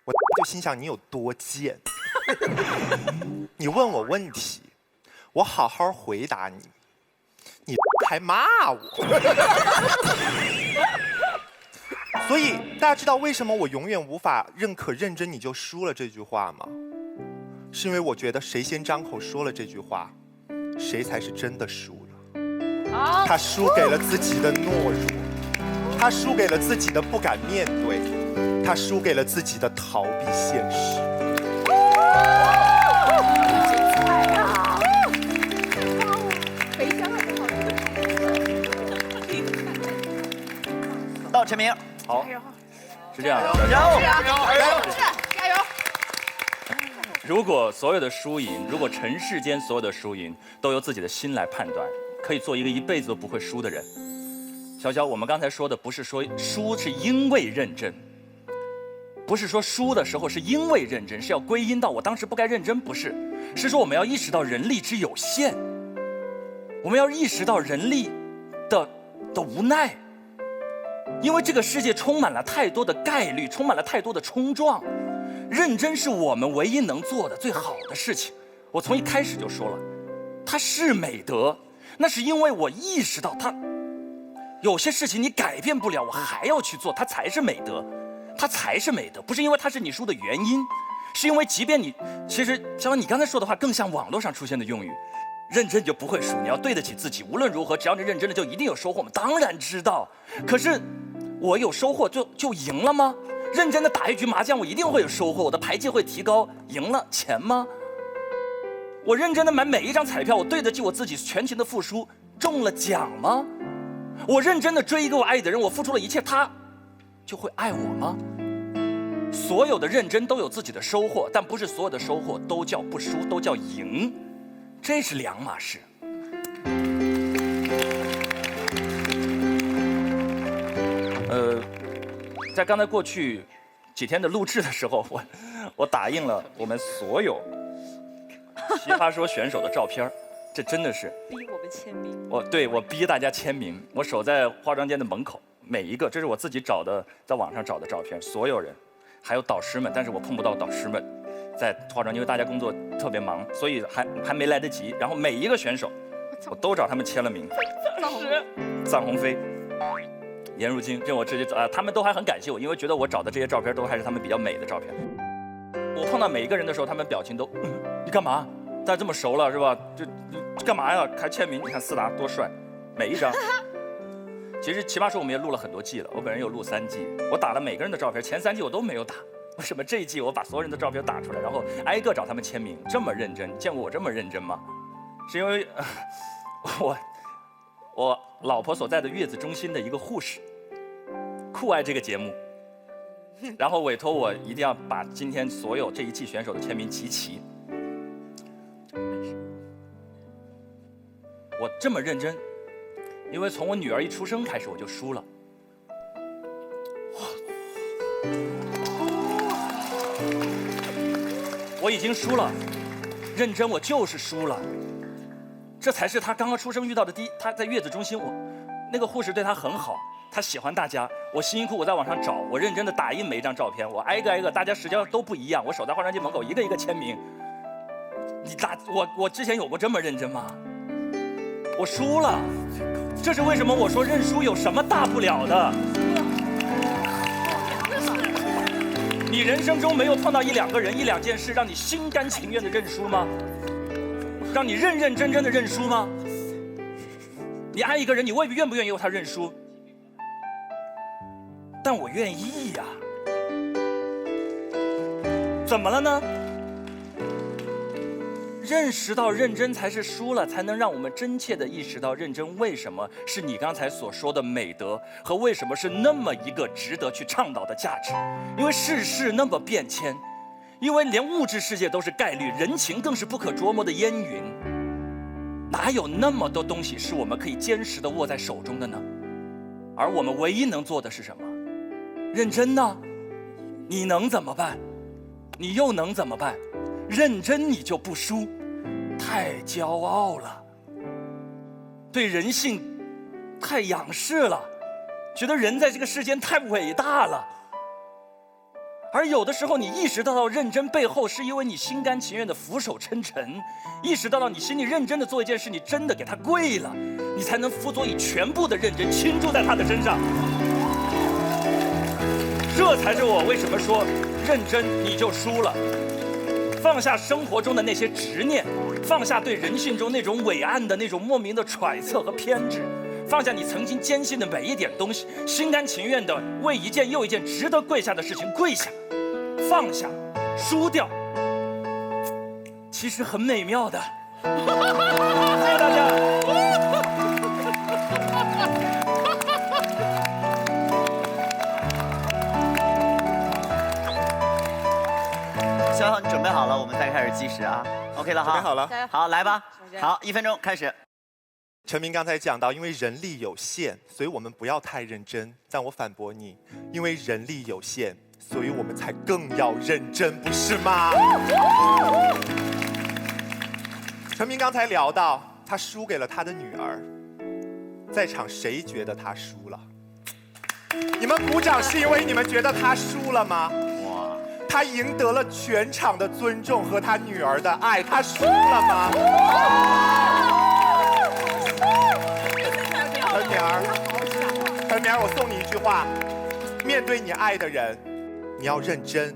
我就心想你有多贱。你问我问题，我好好回答你，你还骂我。所以大家知道为什么我永远无法认可认真你就输了这句话吗？是因为我觉得谁先张口说了这句话，谁才是真的输了。他输给了自己的懦弱，他输给了自己的不敢面对，他输给了自己的逃避现实。到陈明，好，是这样的，加油！如果所有的输赢，如果尘世间所有的输赢都由自己的心来判断，可以做一个一辈子都不会输的人。小小，我们刚才说的不是说输是因为认真，不是说输的时候是因为认真，是要归因到我当时不该认真，不是，是说我们要意识到人力之有限，我们要意识到人力的无奈。因为这个世界充满了太多的概率，充满了太多的冲撞，认真是我们唯一能做的最好的事情。我从一开始就说了，它是美德，那是因为我意识到有些事情你改变不了，我还要去做，它才是美德，它才是美德，不是因为它是你输的原因，是因为即便你，其实小王你刚才说的话更像网络上出现的用语，认真你就不会输，你要对得起自己，无论如何，只要你认真了就一定有收获。我们当然知道，可是我有收获就赢了吗？认真的打一局麻将，我一定会有收获，我的牌技会提高，赢了钱吗？我认真的买每一张彩票，我对得起我自己全情的付出，中了奖吗？我认真的追一个我爱的人，我付出了一切，他就会爱我吗？所有的认真都有自己的收获，但不是所有的收获都叫不输，都叫赢，这是两码事。在刚才过去几天的录制的时候，我打印了我们所有奇葩说选手的照片，这真的是逼我们签名。我逼大家签名，我守在化妆间的门口，每一个，这是我自己找的，在网上找的照片，所有人，还有导师们，但是我碰不到导师们，在化妆，因为大家工作特别忙，所以还没来得及。然后每一个选手，我都找他们签了名。臧鸿飞、颜如晶，这我直接他们都还很感谢我，因为觉得我找的这些照片都还是他们比较美的照片。我碰到每一个人的时候，他们表情都，你干嘛？大家这么熟了是吧？就干嘛呀？还签名？你看思达多帅，每一张。其实奇葩说我们也录了很多季了，我本人有录3季，我打了每个人的照片，前3季我都没有打。为什么这一季我把所有人的照片打出来，然后挨个找他们签名，这么认真？见过我这么认真吗？是因为我老婆所在的月子中心的一个护士酷爱这个节目，然后委托我一定要把今天所有这一季选手的签名集齐。我这么认真，因为从我女儿一出生开始我就输了。我已经输了，认真我就是输了。这才是她刚刚出生遇到的她在月子中心，那个护士对她很好，她喜欢大家。我辛辛苦苦在网上找，我认真的打印每一张照片，我挨个，大家时间都不一样，我守在化妆间门口一个一个签名。我之前有过这么认真吗？我输了，这是为什么我说认输有什么大不了的？你人生中没有碰到1、2个人、1、2件事让你心甘情愿的认输吗？让你认认真真的认输吗？你爱一个人，你愿不愿意为他认输？但我愿意呀。怎么了呢？认识到认真才是输了，才能让我们真切地意识到认真为什么是你刚才所说的美德，和为什么是那么一个值得去倡导的价值。因为世事那么变迁，因为连物质世界都是概率，人情更是不可捉摸的烟云，哪有那么多东西是我们可以坚实地握在手中的呢？而我们唯一能做的是什么？认真呢？你能怎么办？你又能怎么办？认真你就不输，太骄傲了，对人性太仰视了，觉得人在这个世间太伟大了。而有的时候你意识到认真背后是因为你心甘情愿的俯首称臣，意识到你心里认真的做一件事，你真的给他跪了，你才能辅佐以全部的认真倾注在他的身上。这才是我为什么说认真你就输了。放下生活中的那些执念，放下对人性中那种伟岸的那种莫名的揣测和偏执，放下你曾经坚信的每一点东西，心甘情愿的为一件又一件值得跪下的事情跪下，放下，输掉，其实很美妙的。谢谢大家。肖，你准备好了，我们再开始计时啊。OK 了哈，准备好了，好来吧。好，1分钟开始。陈明刚才讲到，因为人力有限，所以我们不要太认真。但我反驳你，因为人力有限，所以我们才更要认真，不是吗？陈明刚才聊到，他输给了他的女儿，在场谁觉得他输了？你们鼓掌是因为你们觉得他输了吗？哇！他赢得了全场的尊重和他女儿的爱，他输了吗？话：面对你爱的人，你要认真；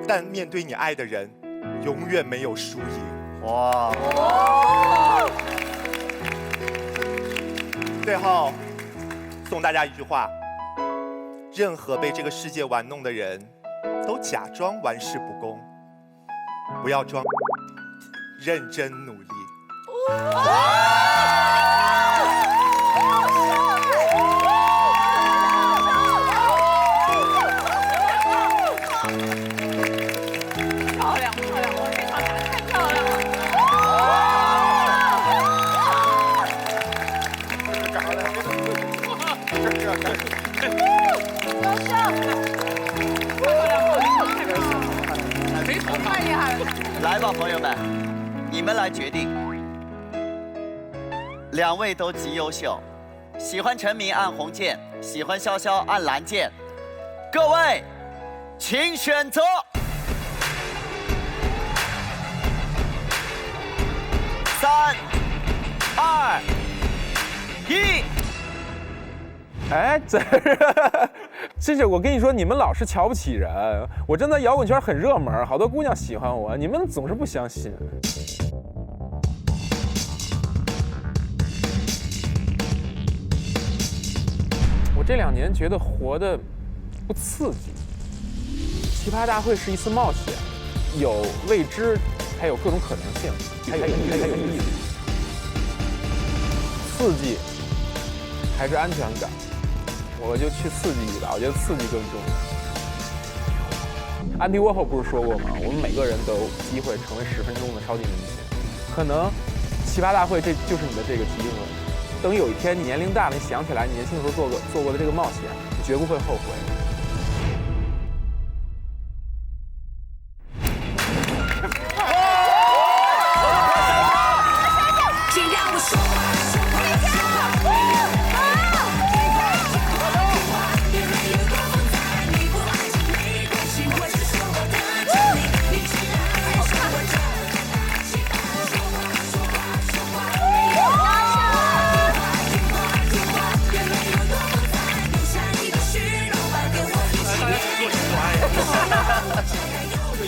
但面对你爱的人，永远没有输赢。哇！最后，送大家一句话：任何被这个世界玩弄的人，都假装玩世不恭，不要装，认真努力。漂亮，我非常感太漂亮了。太厉害了！来吧，朋友们，你们来决定。2位都极优秀，喜欢陈明按红键，喜欢潇潇按蓝键。各位，请选择。3、2、1。哎，这是我跟你说，你们老是瞧不起人。我真的摇滚圈很热门，好多姑娘喜欢我，你们总是不相信。我这2年觉得活得不刺激。奇葩大会是一次冒险，有未知，还有各种可能性，还有意思。刺激还是安全感？我就去刺激一把，我觉得刺激更重要。安迪沃霍不是说过吗？我们每个人都有机会成为10分钟的超级明星。可能奇葩大会这就是你的这个机会。等有一天你年龄大了，你想起来你年轻的时候做过的这个冒险，你绝不会后悔。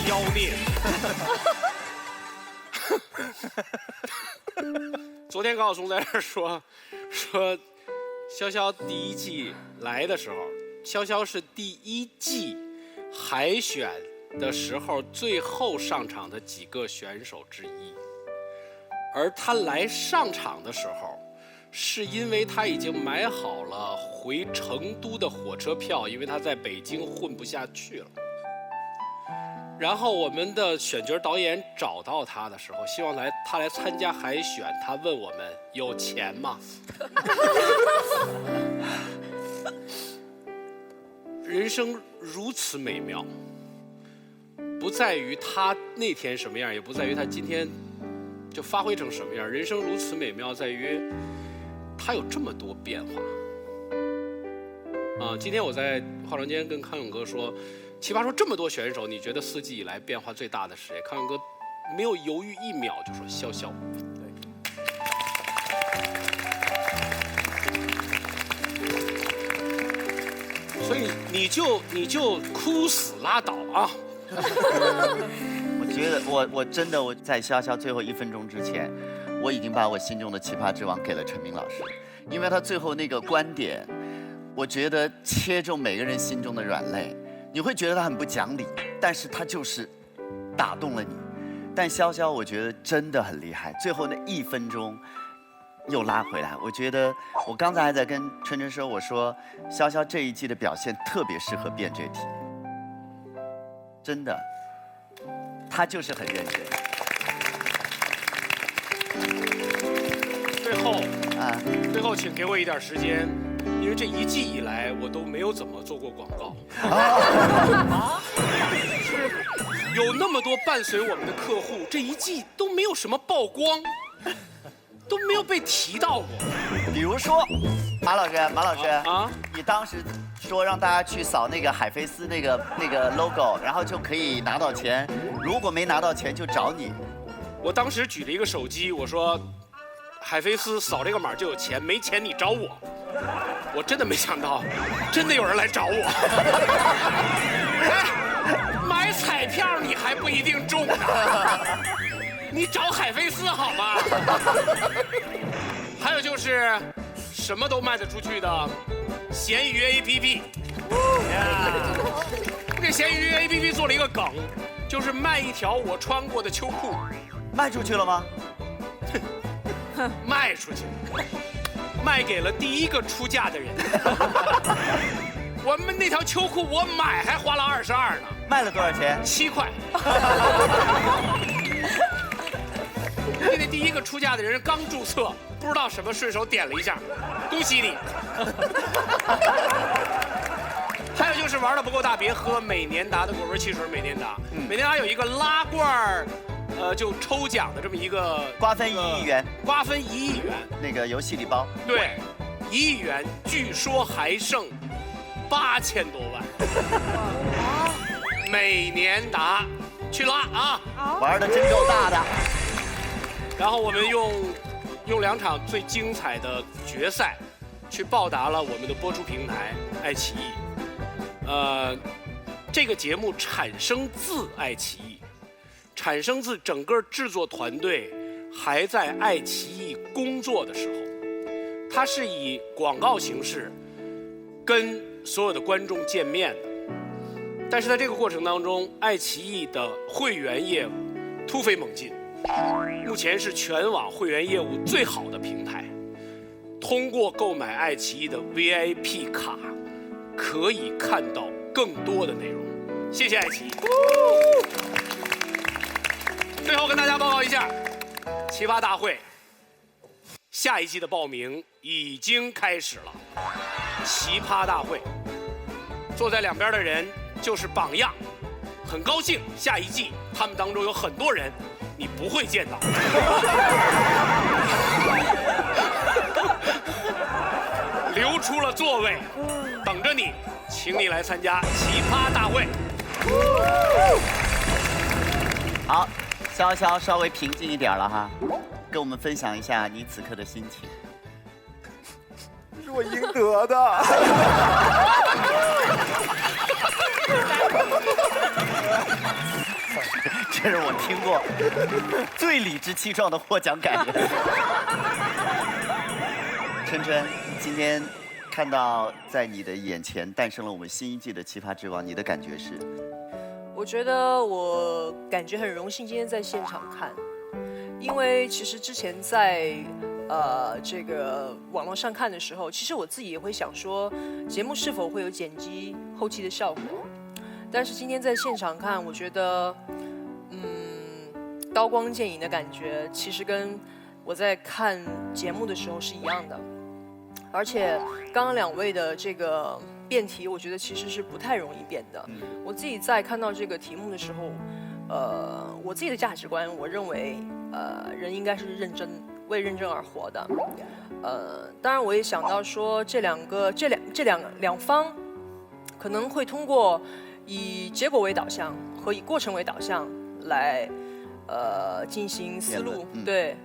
妖孽！昨天高晓松在这儿说，潇潇第1季来的时候，潇潇是第1季海选的时候最后上场的几个选手之一，而他来上场的时候，是因为他已经买好了回成都的火车票，因为他在北京混不下去了。然后我们的选角导演找到他的时候，希望他来参加海选，他问我们有钱吗？人生如此美妙，不在于他那天什么样，也不在于他今天就发挥成什么样。人生如此美妙，在于他有这么多变化。今天我在化妆间跟康永哥说。奇葩说这么多选手，你觉得4季以来变化最大的是谁？康永哥没有犹豫1秒就说潇潇。对。所以你就哭死拉倒啊！我觉得我真的在潇潇最后1分钟之前，我已经把我心中的奇葩之王给了陈明老师，因为他最后那个观点，我觉得切中每个人心中的软肋。你会觉得他很不讲理，但是他就是打动了你。但潇潇我觉得真的很厉害，最后那1分钟又拉回来。我觉得我刚才还在跟春春说，我说潇潇这1季的表现特别适合辩这题，真的，他就是很认真。最后请给我一点时间。因为这1季以来，我都没有怎么做过广告。是有那么多伴随我们的客户，这1季都没有什么曝光，都没有被提到过。比如说，马老师，你当时说让大家去扫那个海飞丝那个 logo， 然后就可以拿到钱，如果没拿到钱就找你。我当时举了一个手机，我说海飞丝扫这个码就有钱，没钱你找我。我真的没想到，真的有人来找我。哎，买彩票你还不一定中呢，你找海飞丝好吗？还有就是什么都卖得出去的闲鱼 APP， 我给闲鱼 APP 做了一个梗，就是卖一条我穿过的秋裤，卖出去了吗？卖出去，卖给了第一个出价的人。我们那条秋裤我买还花了22呢，卖了多少钱？7块。那第一个出价的人刚注册，不知道什么顺手点了一下，恭喜你。还有就是玩的不够大别喝美年达的果味汽水美年达，美年达有一个拉罐儿。就抽奖的这么一个瓜分1亿元，瓜分1亿元那个游戏礼包，对，1亿元，据说还剩8000多万。美年达去拉啊，玩的真够大的。然后我们用2场最精彩的决赛，去报答了我们的播出平台爱奇艺。这个节目产生自爱奇艺。产生自整个制作团队还在爱奇艺工作的时候，它是以广告形式跟所有的观众见面的。但是在这个过程当中，爱奇艺的会员业务突飞猛进，目前是全网会员业务最好的平台。通过购买爱奇艺的 VIP 卡，可以看到更多的内容。谢谢爱奇艺。最后跟大家报告一下，奇葩大会下一季的报名已经开始了。奇葩大会，坐在两边的人就是榜样，很高兴下一季他们当中有很多人你不会见到。留出了座位，等着你，请你来参加奇葩大会。好。潇潇稍微平静一点了哈，跟我们分享一下你此刻的心情。是我应得的。这是我听过最理直气壮的获奖感言。琛琛，今天看到在你的眼前诞生了我们新一季的《奇葩之王》，你的感觉是？我觉得我感觉很荣幸今天在现场看，因为其实之前在这个网络上看的时候，其实我自己也会想说，节目是否会有剪辑后期的效果。但是今天在现场看，我觉得，刀光剑影的感觉，其实跟我在看节目的时候是一样的。而且刚刚2位的这个辩题，我觉得其实是不太容易辩的。我自己在看到这个题目的时候，我自己的价值观，我认为，人应该是为认真而活的。当然我也想到说，这两方可能会通过以结果为导向和以过程为导向来进行思路，对。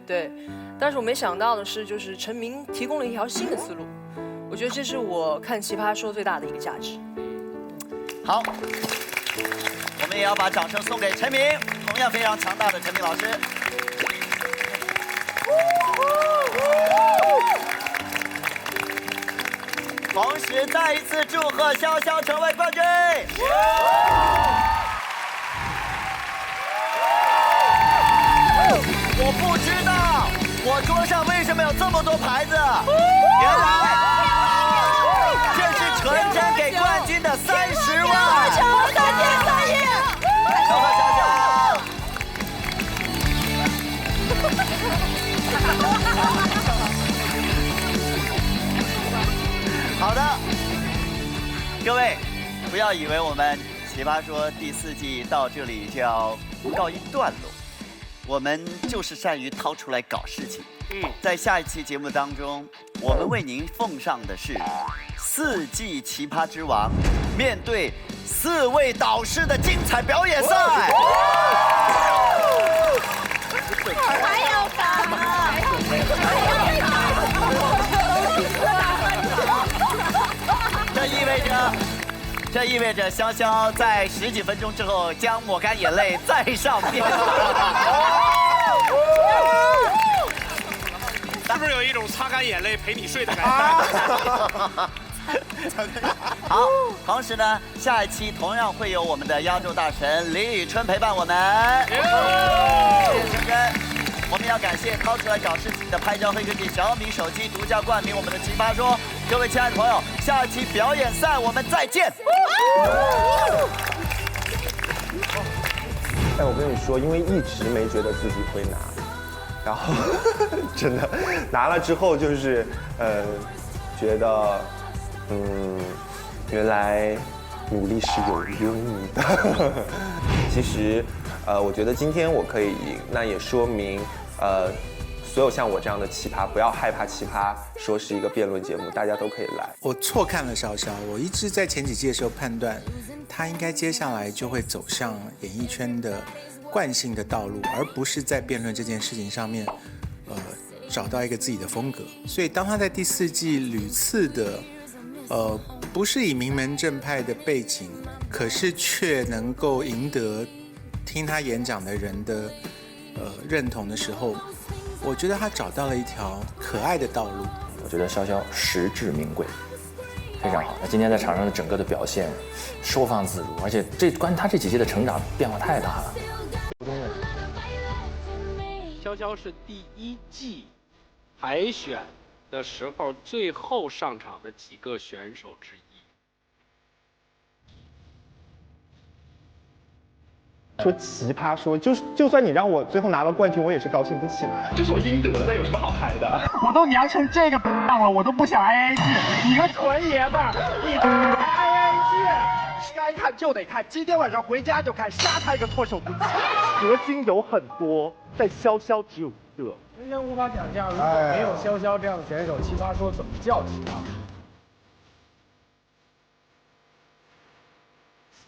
但是我没想到的是，就是陈明提供了一条新的思路。我觉得这是我看《奇葩说》最大的一个价值。好，我们也要把掌声送给陈明，同样非常强大的陈明老师。同时再一次祝贺潇潇成为冠军。我不知道我桌上为什么有这么多牌子，原来这是纯真给冠军的30万。3天3夜，恭贺潇潇。好的，各位，不要以为我们《奇葩说》第4季到这里就要告一段落。我们就是善于掏出来搞事情。在下一期节目当中，我们为您奉上的是4季奇葩之王面对4位导师的精彩表演赛。还有榜啊！这意味着潇潇在10几分钟之后将抹干眼泪再上辩论。是不是有一种擦干眼泪陪你睡的感觉？好，同时呢，下一期同样会有我们的压轴大神李宇春陪伴我们。谢谢陈真。我们要感谢掏出来找事情的拍照黑科技小米手机独家冠名我们的奇葩说。各位亲爱的朋友，下一期表演赛我们再见。但我跟你说，因为一直没觉得自己会拿，然后真的拿了之后就是觉得原来努力是有用的。其实我觉得今天我可以赢，那也说明所有像我这样的奇葩，不要害怕奇葩，说是一个辩论节目，大家都可以来。我错看了潇潇，我一直在前几季的时候判断，他应该接下来就会走向演艺圈的惯性的道路，而不是在辩论这件事情上面，找到一个自己的风格。所以当他在第4季屡次的，不是以名门正派的背景，可是却能够赢得听他演讲的人的认同的时候，我觉得他找到了一条可爱的道路。我觉得潇潇实至名归，非常好。那今天在场上的整个的表现收放自如，而且关于他这几届的成长变化太大了。潇潇是第1季海选的时候最后上场的几个选手之一。说奇葩说，就算你让我最后拿了冠军，我也是高兴不起来。这是我应得的，有什么好嗨的？我都娘成这个样了，我都不想 AA 制。你个纯爷们儿，你 AA 制，该看就得看，今天晚上回家就看，瞎猜个措手不及。核心有很多，但潇潇只有一个。完全无法想象，如果没有潇潇这样的选手，奇葩说怎么叫奇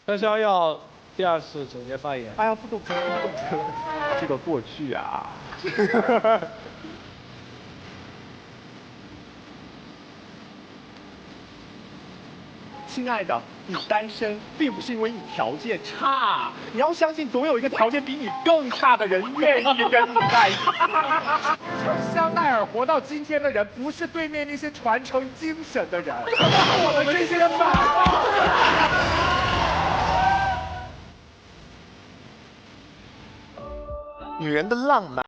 葩？潇潇要第2次总结发言。哎呀，不懂车，这个过去啊。亲爱的，你单身并不是因为你条件差，你要相信总有一个条件比你更差的人愿意跟你在一起。香奈儿活到今天的人，不是对面那些传承精神的人，我们这些买女人的浪漫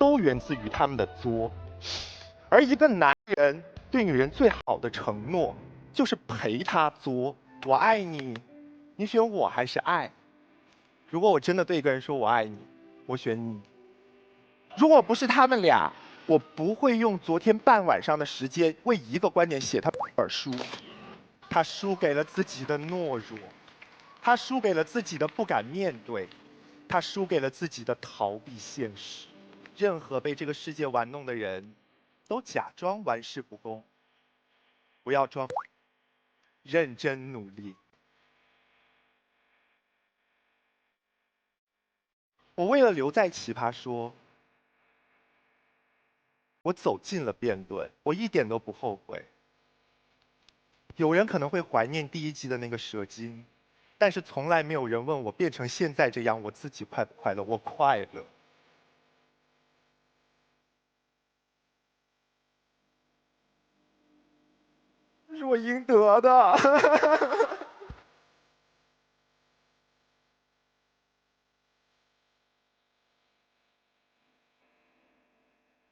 都源自于他们的作，而一个男人对女人最好的承诺就是陪她作。我爱你，你选我还是爱？如果我真的对一个人说我爱你，我选你。如果不是他们俩，我不会用昨天半晚上的时间为一个观点写他本书。他输给了自己的懦弱，他输给了自己的不敢面对，他输给了自己的逃避现实。任何被这个世界玩弄的人，都假装玩世不恭。不要装，认真努力。我为了留在奇葩说，我走进了辩论，我一点都不后悔。有人可能会怀念第1季的那个蛇精，但是从来没有人问我变成现在这样，我自己快不快乐？我快乐。这是我应得的。